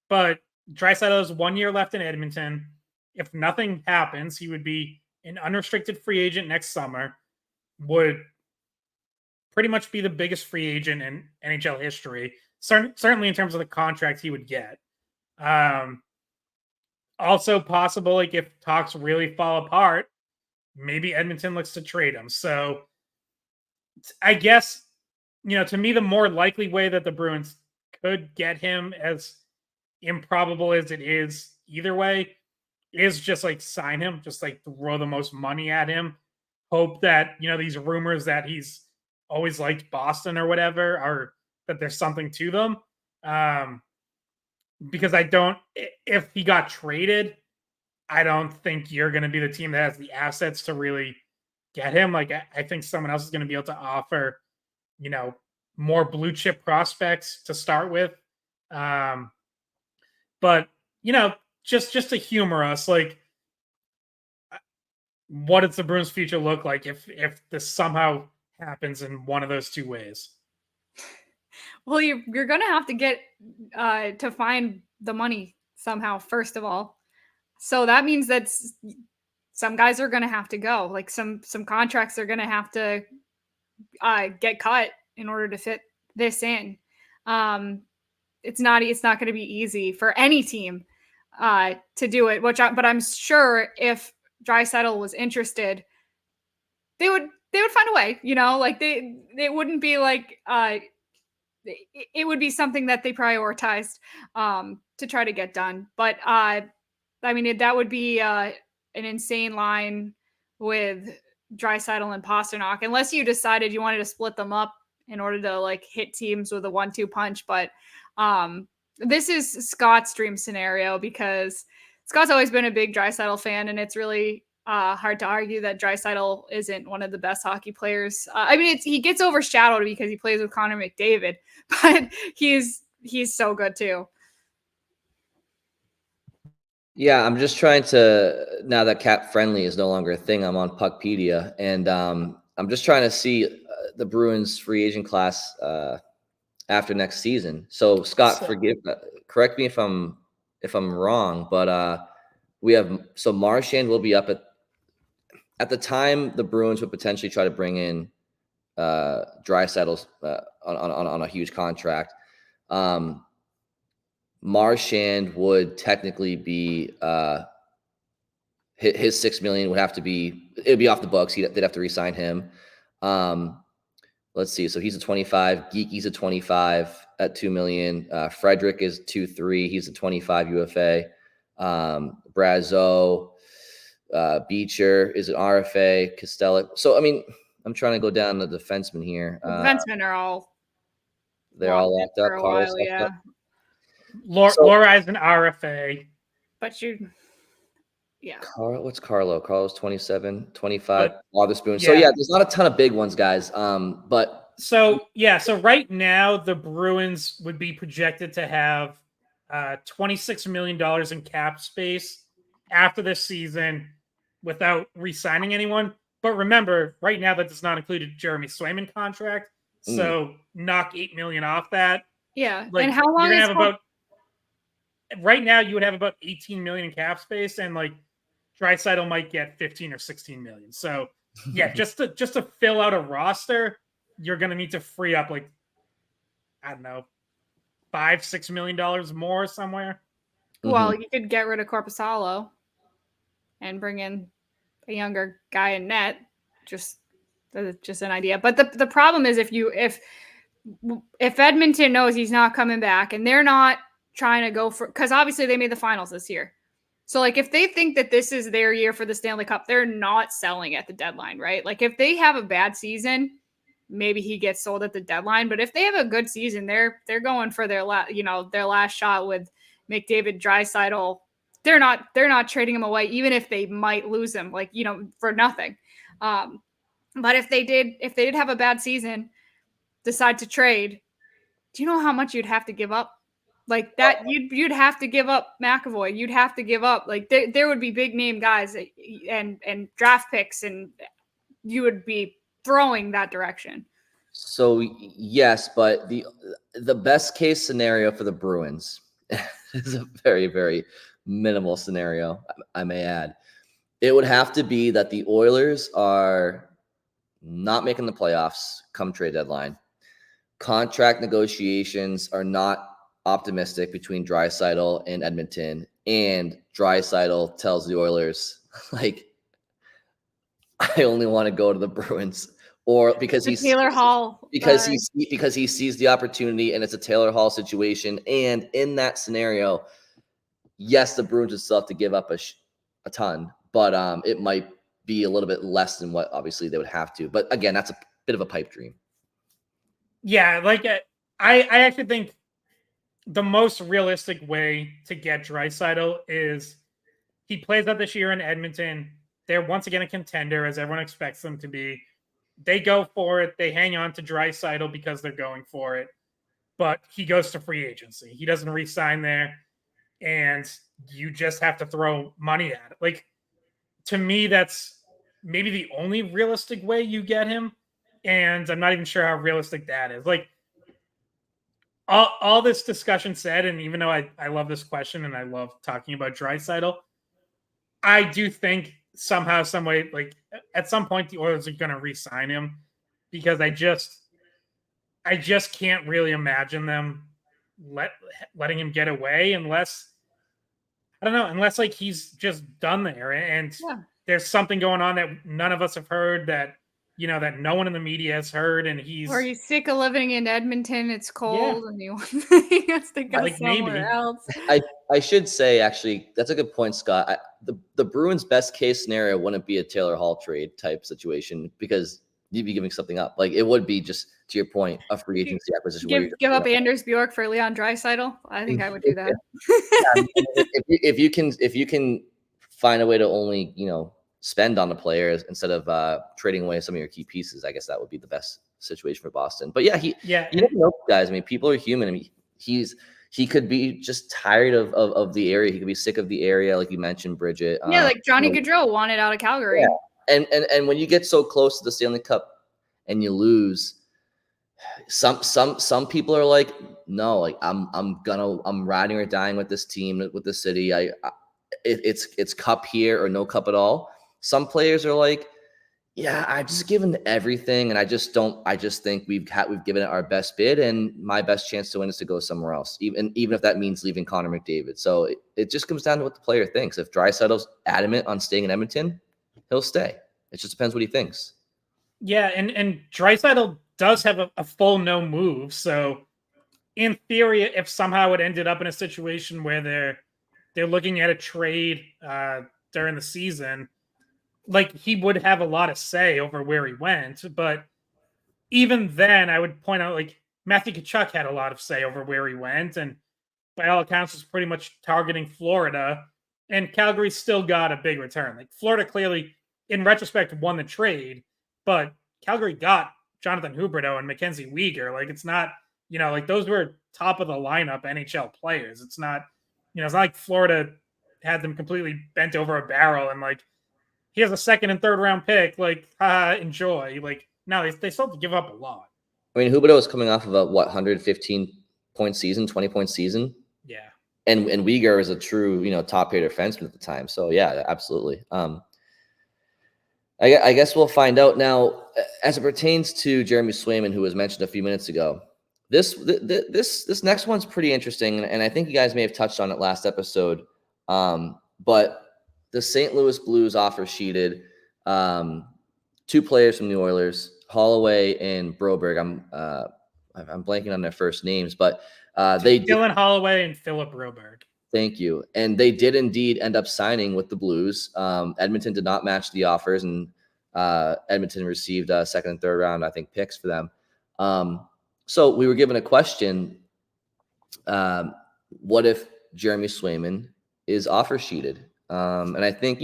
but Draisaitl has 1 year left in Edmonton. If nothing happens, he would be an unrestricted free agent next summer, would pretty much be the biggest free agent in NHL history, certainly in terms of the contract he would get. Also possible, like if talks really fall apart, maybe Edmonton looks to trade him. So I guess, to me, the more likely way that the Bruins could get him, as improbable as it is either way, is just like sign him, just like throw the most money at him. Hope that, these rumors that he's always liked Boston or whatever are that there's something to them. Because if he got traded, I don't think you're going to be the team that has the assets to really get him. Like, I think someone else is going to be able to offer, more blue chip prospects to start with. But, just to humor us, like what does the Bruins' future look like if this somehow happens in one of those two ways? Well, you're gonna have to get to find the money somehow, first of all. So that means that some guys are gonna have to go. Like some contracts are gonna have to get cut in order to fit this in. It's not going to be easy for any team to do it. But I'm sure if Draisaitl was interested, they would find a way. Like it wouldn't be like it would be something that they prioritized to try to get done. But I mean, that would be an insane line with Draisaitl and Pasternak, unless you decided you wanted to split them up in order to like hit teams with a 1-2 punch. But this is Scott's dream scenario because Scott's always been a big Draisaitl fan, and it's really hard to argue that Draisaitl isn't one of the best hockey players. I mean, he gets overshadowed because he plays with Connor McDavid, but he's so good too. Yeah, I'm just trying to, now that Cap Friendly is no longer a thing, I'm on Puckpedia, and I'm just trying to see the Bruins free agent class after next season. So Scott, correct me if I'm wrong, but we have, so Marchand will be up at the time the Bruins would potentially try to bring in Draisaitl on a huge contract. Marchand would technically be his $6 million would have to be, it'd be off the books. They'd have to re-sign him. Let's see. So he's a 25. Geeky's a 25 at $2 million. Frederick is 2.3. He's a 25 UFA. Brazeau, Beecher is an RFA. Costello. So I mean, I'm trying to go down the defensemen here. The defensemen are all locked up. While, yeah. Laura's an RFA. But what's Carlo? Carlo's 27, 25. Witherspoon. Yeah. So yeah, there's not a ton of big ones, guys. But so right now the Bruins would be projected to have $26 million in cap space after this season without re-signing anyone. But remember, right now that does not include a Jeremey Swayman contract. So knock $8 million off that. Yeah. Like, and how long you're is gonna have right now you would have about 18 million in cap space, and like Draisaitl might get 15 or 16 million. So yeah, just to fill out a roster, you're gonna need to free up like, I don't know, $5-6 million more somewhere. Well, you could get rid of Korpisalo and bring in a younger guy in net. Just an idea. But the problem is if Edmonton knows he's not coming back and they're not trying to go for, because obviously they made the finals this year. So like if they think that this is their year for the Stanley Cup, they're not selling at the deadline, right? Like if they have a bad season, maybe he gets sold at the deadline. But if they have a good season, they're going for their last shot with McDavid, Draisaitl. They're not trading him away, even if they might lose him, for nothing. But if they did have a bad season, decide to trade, do you know how much you'd have to give up? Like that, you'd have to give up McAvoy. You'd have to give up, like there would be big name guys and draft picks, and you would be throwing that direction. So yes, but the best case scenario for the Bruins is a very, very minimal scenario, I may add. It would have to be that the Oilers are not making the playoffs come trade deadline. Contract negotiations are not optimistic between Draisaitl and Edmonton, and Draisaitl tells the Oilers, like, I only want to go to the Bruins, or because he sees the opportunity and it's a Taylor Hall situation. And in that scenario, yes, the Bruins would still have to give up a ton, but it might be a little bit less than what obviously they would have to. But again, that's a bit of a pipe dream. Yeah, like I actually think the most realistic way to get Draisaitl is he plays out this year in Edmonton. They're once again a contender, as everyone expects them to be. They go for it. They hang on to Draisaitl because they're going for it. But he goes to free agency. He doesn't re-sign there. And you just have to throw money at it. Like, to me, that's maybe the only realistic way you get him. And I'm not even sure how realistic that is. Like, all this discussion said, and even though I love this question and I love talking about Draisaitl, I do think somehow, some way, like at some point, the Oilers are going to re-sign him, because I just can't really imagine them letting him get away unless, I don't know, unless like he's just done there and there's something going on that none of us have heard, that that no one in the media has heard, and or he's sick of living in Edmonton. It's cold, and he wants to go like somewhere else. I should say, actually, that's a good point, Scott. The Bruins' best case scenario wouldn't be a Taylor Hall trade type situation, because you'd be giving something up. Like, it would be, just to your point, a free agency acquisition. Give up Anders Bjork for Leon Draisaitl. I think I would do that. if you can find a way to only spend on the players instead of trading away some of your key pieces, I guess that would be the best situation for Boston. But you never know, guys. I mean, people are human. I mean, he could be just tired of the area. He could be sick of the area, like you mentioned, Bridget. Yeah, like Johnny Gaudreau wanted out of Calgary. Yeah. And when you get so close to the Stanley Cup and you lose, some people are like, no, like I'm riding or dying with this team, with the city. It's cup here or no cup at all. Some players are like, yeah, I've just given everything, and I just think we've given it our best bid, and my best chance to win is to go somewhere else, even if that means leaving Connor McDavid. So it just comes down to what the player thinks. If Draisaitl's adamant on staying in Edmonton, he'll stay. It just depends what he thinks. Yeah, and Draisaitl does have a full no move. So in theory, if somehow it ended up in a situation where they're looking at a trade during the season, like, he would have a lot of say over where he went. But even then, I would point out, like, Matthew Tkachuk had a lot of say over where he went, and by all accounts was pretty much targeting Florida, and Calgary still got a big return. Like, Florida clearly, in retrospect, won the trade, but Calgary got Jonathan Huberdeau and Mackenzie Weegar. Like, it's not, like, those were top of the lineup NHL players. It's not, it's not like Florida had them completely bent over a barrel and, like, he has a second and third round pick. Like, enjoy. Like, no, they still have to give up a lot. I mean, Huberdeau is coming off of a 115-point season, 20-point season. Yeah. And Weegar is a true, top-paid defenseman at the time. So, yeah, absolutely. I guess we'll find out now, as it pertains to Jeremey Swayman, who was mentioned a few minutes ago. This next one's pretty interesting, and I think you guys may have touched on it last episode. But the St. Louis Blues offer sheeted two players from the Oilers, Holloway and Broberg. I'm blanking on their first names, but Dylan Holloway and Philip Broberg. Thank you. And they did indeed end up signing with the Blues. Edmonton did not match the offers, and Edmonton received a second and third round, I think, picks for them. So we were given a question. What if Jeremey Swayman is offer sheeted? And I think,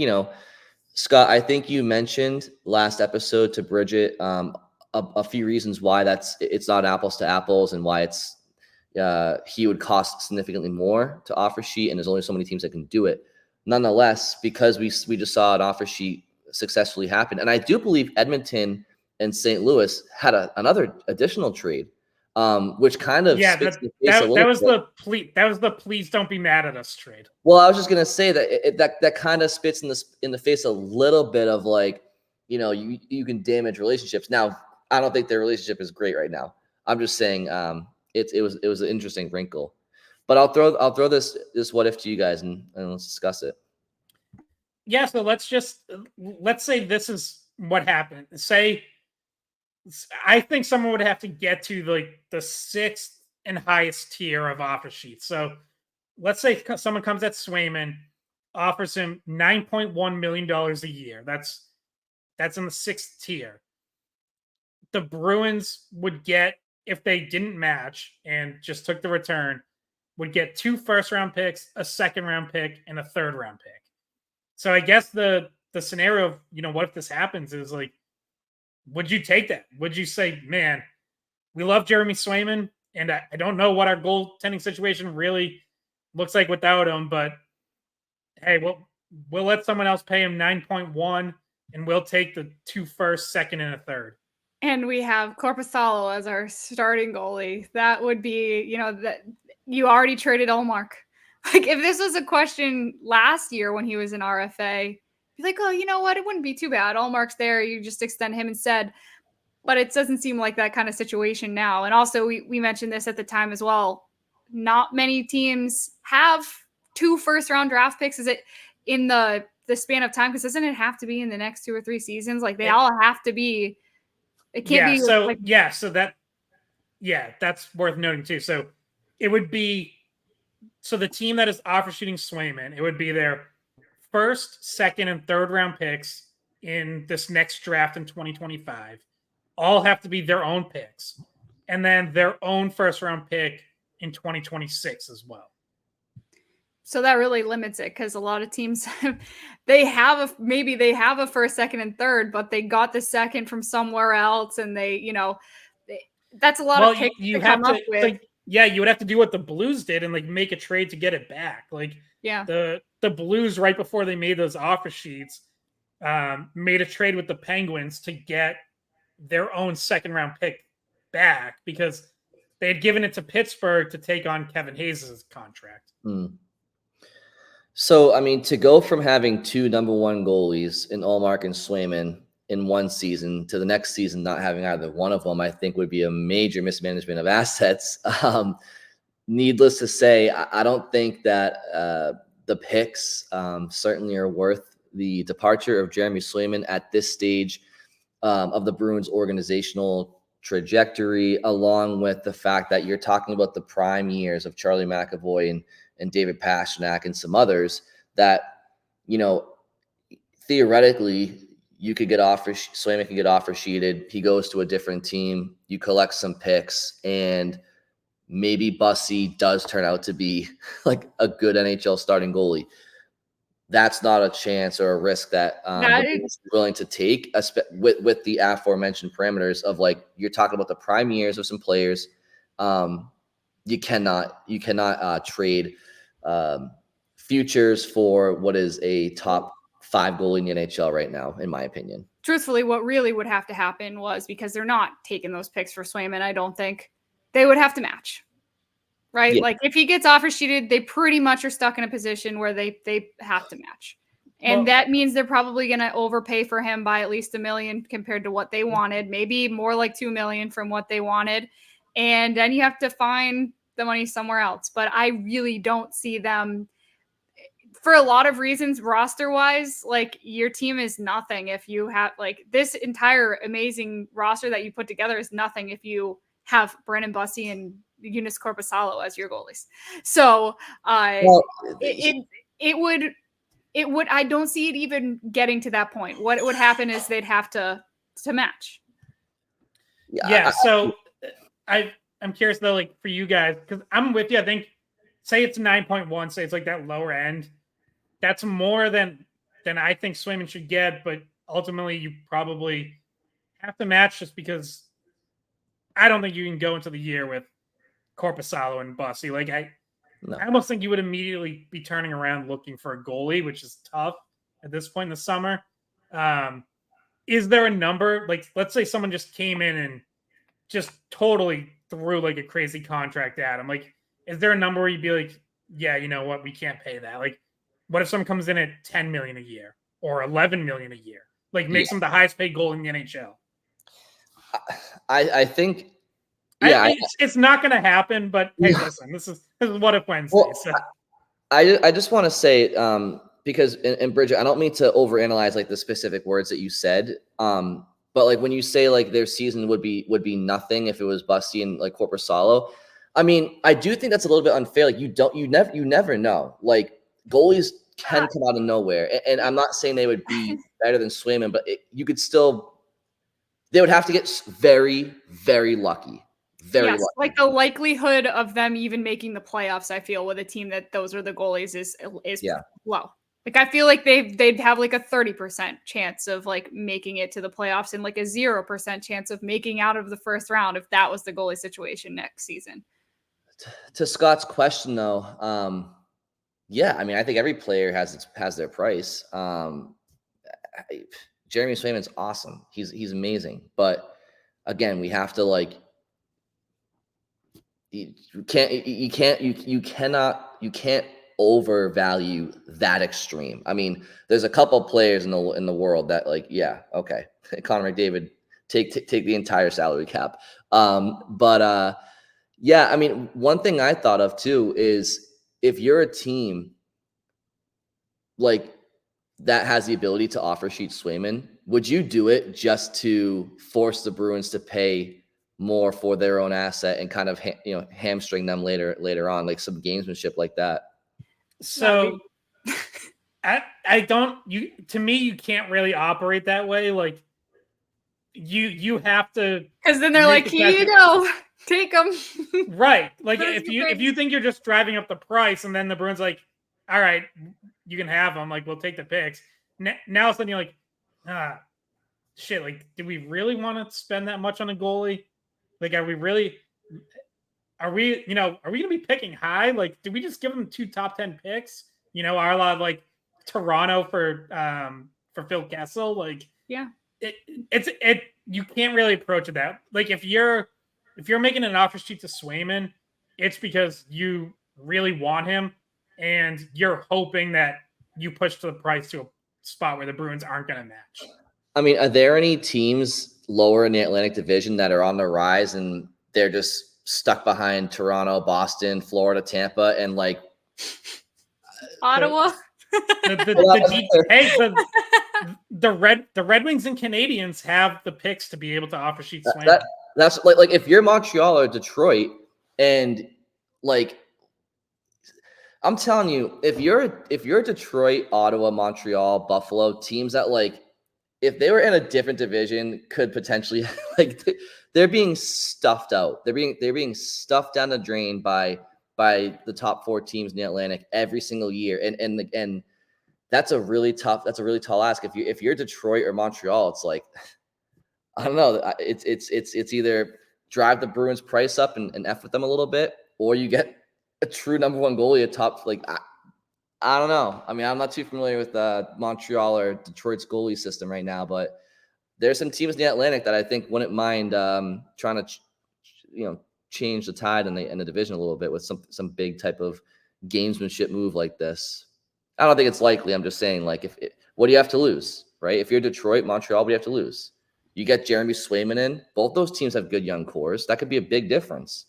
Scott, I think you mentioned last episode to Bridget a few reasons why it's not apples to apples, and why he would cost significantly more to offer sheet, and there's only so many teams that can do it. Nonetheless, because we just saw an offer sheet successfully happen, and I do believe Edmonton and St. Louis had another additional trade, which kind of spits in the face that was bit. That was the please don't be mad at us trade. Well, I was just gonna say that kind of spits in the face a little bit of, like, you can damage relationships. Now, I don't think their relationship is great right now. I'm just saying it was an interesting wrinkle. But I'll throw this what if to you guys, and let's discuss it. Yeah, so let's say this is what happened. Say, I think someone would have to get to like the sixth and highest tier of offer sheets. So let's say someone comes at Swayman, offers him $9.1 million a year. That's in the sixth tier. The Bruins would get, if they didn't match and just took the return, would get 2 first-round picks, a second-round pick, and a third-round pick. So I guess the scenario of, what if this happens is, like, would you take that? Would you say, man, we love Jeremey Swayman, and I don't know what our goaltending situation really looks like without him, but hey, we'll let someone else pay him 9.1 and we'll take the 2 firsts, second, and a third. And we have Korpisalo as our starting goalie. That would be, that you already traded Ullmark. Like, if this was a question last year when he was in RFA, be like, oh, you know what? It wouldn't be too bad. Ullmark's there. You just extend him instead. But it doesn't seem like that kind of situation now. And also, we mentioned this at the time as well. Not many teams have 2 first-round draft picks. Is it in the span of time? Because doesn't it have to be in the next 2 or 3 seasons? Like, they all have to be. It can't be. That's worth noting too. So it would be. So the team that is offer shooting Swayman, it would be their first, second, and third round picks in this next draft in 2025. All have to be their own picks, and then their own first round pick in 2026 as well. So that really limits it, because a lot of teams they have a first, second, and third, but they got the second from somewhere else, and that's a lot of picks you to have come to up with. you would have to do what the Blues did and make a trade to get it back. The Blues, right before they made those offer sheets, made a trade with the Penguins to get their own second round pick back because they had given it to Pittsburgh to take on Kevin Hayes' contract. So, I mean, to go from having 2 number 1 goalies in Ullmark and Swayman in one season to the next season not having either one of them, I think would be a major mismanagement of assets. Needless to say, I don't think that the picks certainly are worth the departure of Jeremey Swayman at this stage of the Bruins organizational trajectory, along with the fact that you're talking about the prime years of Charlie McAvoy and David Pastrnak and some others that, theoretically you could get Swayman could get offer sheeted. He goes to a different team. You collect some picks, and maybe Bussy does turn out to be like a good NHL starting goalie. That's not a chance or a risk that is willing to take with the aforementioned parameters of you're talking about the prime years of some players. You cannot trade futures for what is a top 5 goalie in the NHL right now, in my opinion. Truthfully, what really would have to happen was, because they're not taking those picks for Swayman, I don't think they would have to match. Right? Yeah. If he gets offer sheeted, they pretty much are stuck in a position where they have to match. And that means they're probably going to overpay for him by at least $1 million compared to what they wanted, maybe more like $2 million from what they wanted. And then you have to find the money somewhere else. But I really don't see them, for a lot of reasons, roster wise, your team is nothing if you have this entire amazing roster that you put together is nothing if you have Brandon Bussy and Joonas Korpisalo as your goalies. So it would, I don't see it even getting to that point. What would happen is they'd have to match. Yeah. So I'm curious though, for you guys, because I'm with you. I think, say it's 9.1, say it's that lower end. That's more than I think Swayman should get, but ultimately you probably have to match just because I don't think you can go into the year with Korpisalo and Bussy. I almost think you would immediately be turning around looking for a goalie, which is tough at this point in the summer. Is there a number? Let's say someone just came in and just totally threw a crazy contract at him. Is there a number where you'd be like, yeah, you know what, we can't pay that? What if someone comes in at $10 million a year or $11 million a year? Makes him the highest paid goalie in the NHL. I think, it's not going to happen. But hey, listen, this is What If Wednesday. Well, so. I just want to say, because and Bridget, I don't mean to overanalyze the specific words that you said, but when you say their season would be nothing if it was Bussy and Korpisalo, I mean, I do think that's a little bit unfair. You never know. Goalies can come out of nowhere, and I'm not saying they would be better than Swayman, but you could still. They would have to get very, very lucky. Very lucky. The likelihood of them even making the playoffs, I feel, with a team that those are the goalies is low. I feel they'd have a 30% chance of making it to the playoffs and a 0% chance of making out of the first round if that was the goalie situation next season. To Scott's question, though, I mean, I think every player has their price. Jeremey Swayman's awesome. He's amazing. But again, we have to like, you can't overvalue that extreme. I mean, there's a couple players in the world that like, yeah, okay, Connor McDavid, take the entire salary cap. Yeah, I mean, one thing I thought of too is if you're a team like that has the ability to offer sheet Swayman, would you do it just to force the Bruins to pay more for their own asset and kind of hamstring them later on, like some gamesmanship like that? So to me, you can't really operate that way. Like you have to, because then they're like, here you go, take them. Right. Like if you think you're just driving up the price and then the Bruins like, all right, you can have them. Like, we'll take the picks. Now suddenly you're like, shit, like, do we really want to spend that much on a goalie? Like, are we going to be picking high? Like, do we just give them 2 top 10 picks? A la like Toronto for Phil Kessel? Like, yeah, you can't really approach it that. Like, if you're making an offer sheet to Swayman, it's because you really want him and you're hoping that you push the price to a spot where the Bruins aren't going to match. I mean, are there any teams lower in the Atlantic Division that are on the rise and they're just stuck behind Toronto, Boston, Florida, Tampa, and like Ottawa? The Red Wings and Canadians have the picks to be able to offer sheet Swayman. That's like if you're Montreal or Detroit, and like I'm telling you, if you're Detroit, Ottawa, Montreal, Buffalo, teams that like if they were in a different division could potentially like they're being stuffed out. They're being stuffed down the drain by the top 4 teams in the Atlantic every single year. And that's a really tall ask. If you're Detroit or Montreal, it's like I don't know. It's either drive the Bruins price up and F with them a little bit, or you get a true number 1 goalie, a top like I don't know. I mean, I'm not too familiar with Montreal or Detroit's goalie system right now, but there's some teams in the Atlantic that I think wouldn't mind trying to change the tide in the division a little bit with some big type of gamesmanship move like this. I don't think it's likely. I'm just saying, like, what do you have to lose, right? If you're Detroit, Montreal, what do you have to lose? You get Jeremey Swayman in. Both those teams have good young cores. That could be a big difference.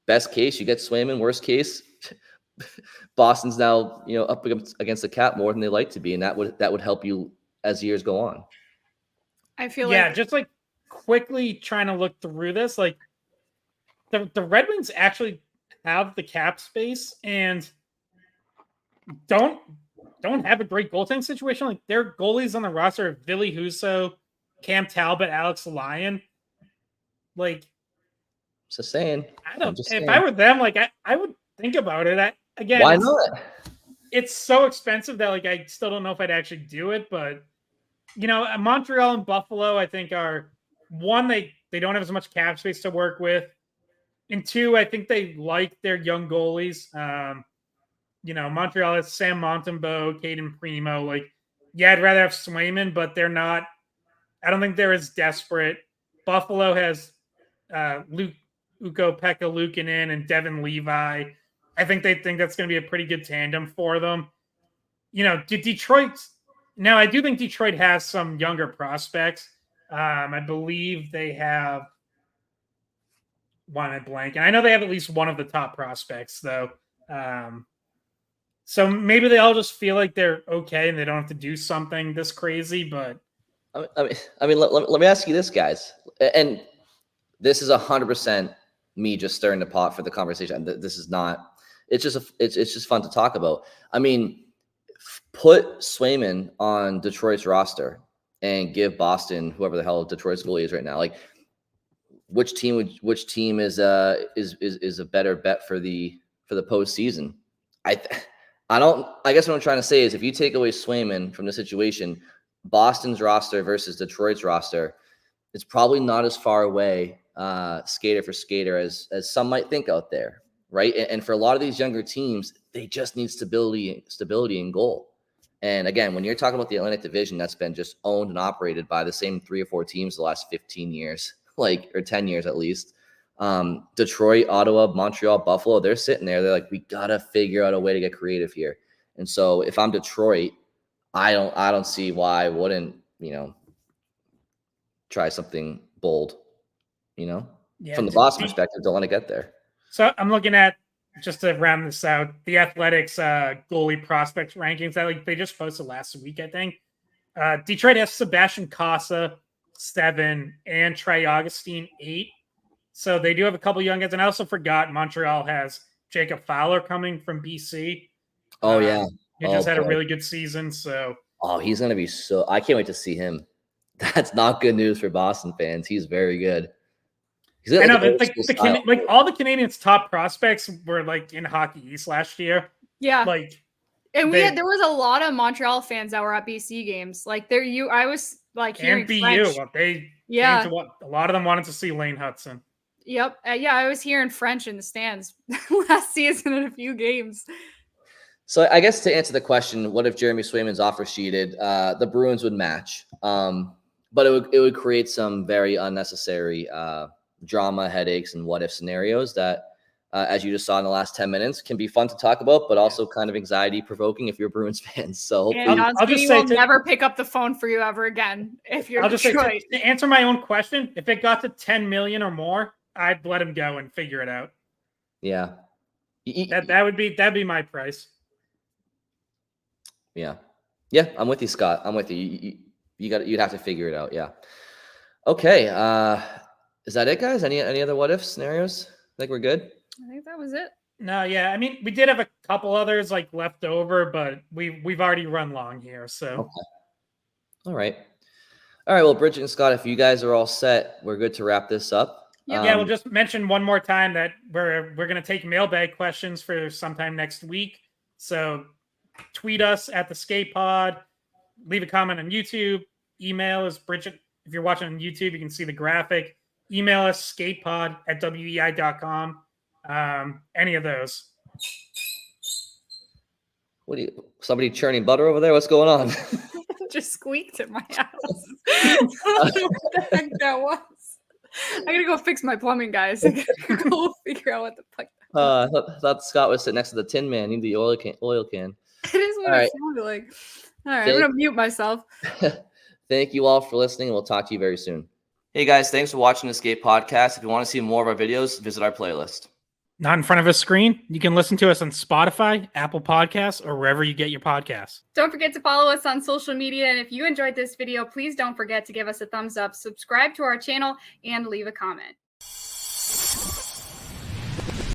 Best case, you get Swayman. Worst case, Boston's now up against the cap more than they like to be, and that would help you as years go on. I feel just like quickly trying to look through this, like the Red Wings actually have the cap space and don't have a great goaltending situation. Like their goalies on the roster are Ville Husso, Cam Talbot, Alex Lyon. Like, just saying. If I were them, like I would think about it. Again, why not? It's so expensive that like I still don't know if I'd actually do it. But Montreal and Buffalo, I think are one, they don't have as much cap space to work with, and 2, I think they like their young goalies. Montreal has Sam Montembeault, Caden Primo. Like, yeah, I'd rather have Swayman, but they're not. I don't think they're as desperate. Buffalo has Ukko-Pekka Luukkonen and Devin Levi. I think they think that's going to be a pretty good tandem for them. Detroit. Now, I do think Detroit has some younger prospects. I believe they have one at blank, and I know they have at least one of the top prospects, though. So maybe they all just feel like they're okay and they don't have to do something this crazy. But I mean, let me ask you this, guys, and this is 100% me just stirring the pot for the conversation. This is not. It's just fun to talk about. I mean, put Swayman on Detroit's roster and give Boston, whoever the hell Detroit's goalie is right now, like which team is a better bet for the postseason? I guess what I'm trying to say is if you take away Swayman from the situation, Boston's roster versus Detroit's roster, it's probably not as far away skater for skater as some might think out there, right? And for a lot of these younger teams, they just need stability in goal. And again, when you're talking about the Atlantic Division, that's been just owned and operated by the same 3 or 4 teams the last 15 years, or 10 years at least. Detroit, Ottawa, Montreal, Buffalo, they're sitting there. They're like, we gotta figure out a way to get creative here. And so if I'm Detroit, I don't see why I wouldn't, try something bold, from the Boston perspective, don't want to get there. So I'm looking at, just to round this out, the Athletics goalie prospects rankings that they just posted last week, I think. Detroit has Sebastian Casa 7 and Trey Augustine 8. So they do have a couple young guys. And I also forgot Montreal has Jacob Fowler coming from BC. Oh, yeah. He just had a really good season. So he's going to be I can't wait to see him. That's not good news for Boston fans. He's very good. I know that all the Canadians' top prospects were in Hockey East last year. Yeah. And there was a lot of Montreal fans that were at BC games. I was hearing and BU. French. A lot of them wanted to see Lane Hudson. Yep. I was hearing French in the stands last season in a few games. So I guess to answer the question, what if Jeremey Swayman's offer sheeted? The Bruins would match, but it would create some very unnecessary drama, headaches, and what if scenarios that, as you just saw in the last 10 minutes, can be fun to talk about, but also kind of anxiety provoking if you're Bruins fans. So I'll just say, never pick up the phone for you ever again if you're Detroit. To answer my own question, if it got to 10 million or more, I'd let him go and figure it out. Yeah, that'd be my price. Yeah, I'm with you, Scott. I'm with you. You'd have to figure it out. Yeah. Okay. Is that it, guys? Any other what if scenarios? I think we're good. I think that was it. No, yeah. I mean, we did have a couple others left over, but we've already run long here. So. Okay. All right. Well, Bridget and Scott, if you guys are all set, we're good to wrap this up. Yeah. We'll just mention one more time that we're going to take mailbag questions for sometime next week. So tweet us at the Skate Pod, leave a comment on YouTube, email us Bridget. If you're watching on YouTube, you can see the graphic. Email us skatepod@wei.com. Any of those. Somebody churning butter over there? What's going on? Just squeaked at my house. I don't know what the heck that was. I gotta go fix my plumbing, guys. I gotta go figure out what the fuck. I thought Scott was sitting next to the Tin Man. Need the oil can. It is what it sounded like. All right, I'm gonna mute myself. Thank you all for listening. We'll talk to you very soon. Hey guys, thanks for watching the Skate Podcast. If you want to see more of our videos, visit our playlist. Not in front of a screen? You can listen to us on Spotify, Apple Podcasts, or wherever you get your podcasts. Don't forget to follow us on social media. And if you enjoyed this video, please don't forget to give us a thumbs up, subscribe to our channel, and leave a comment.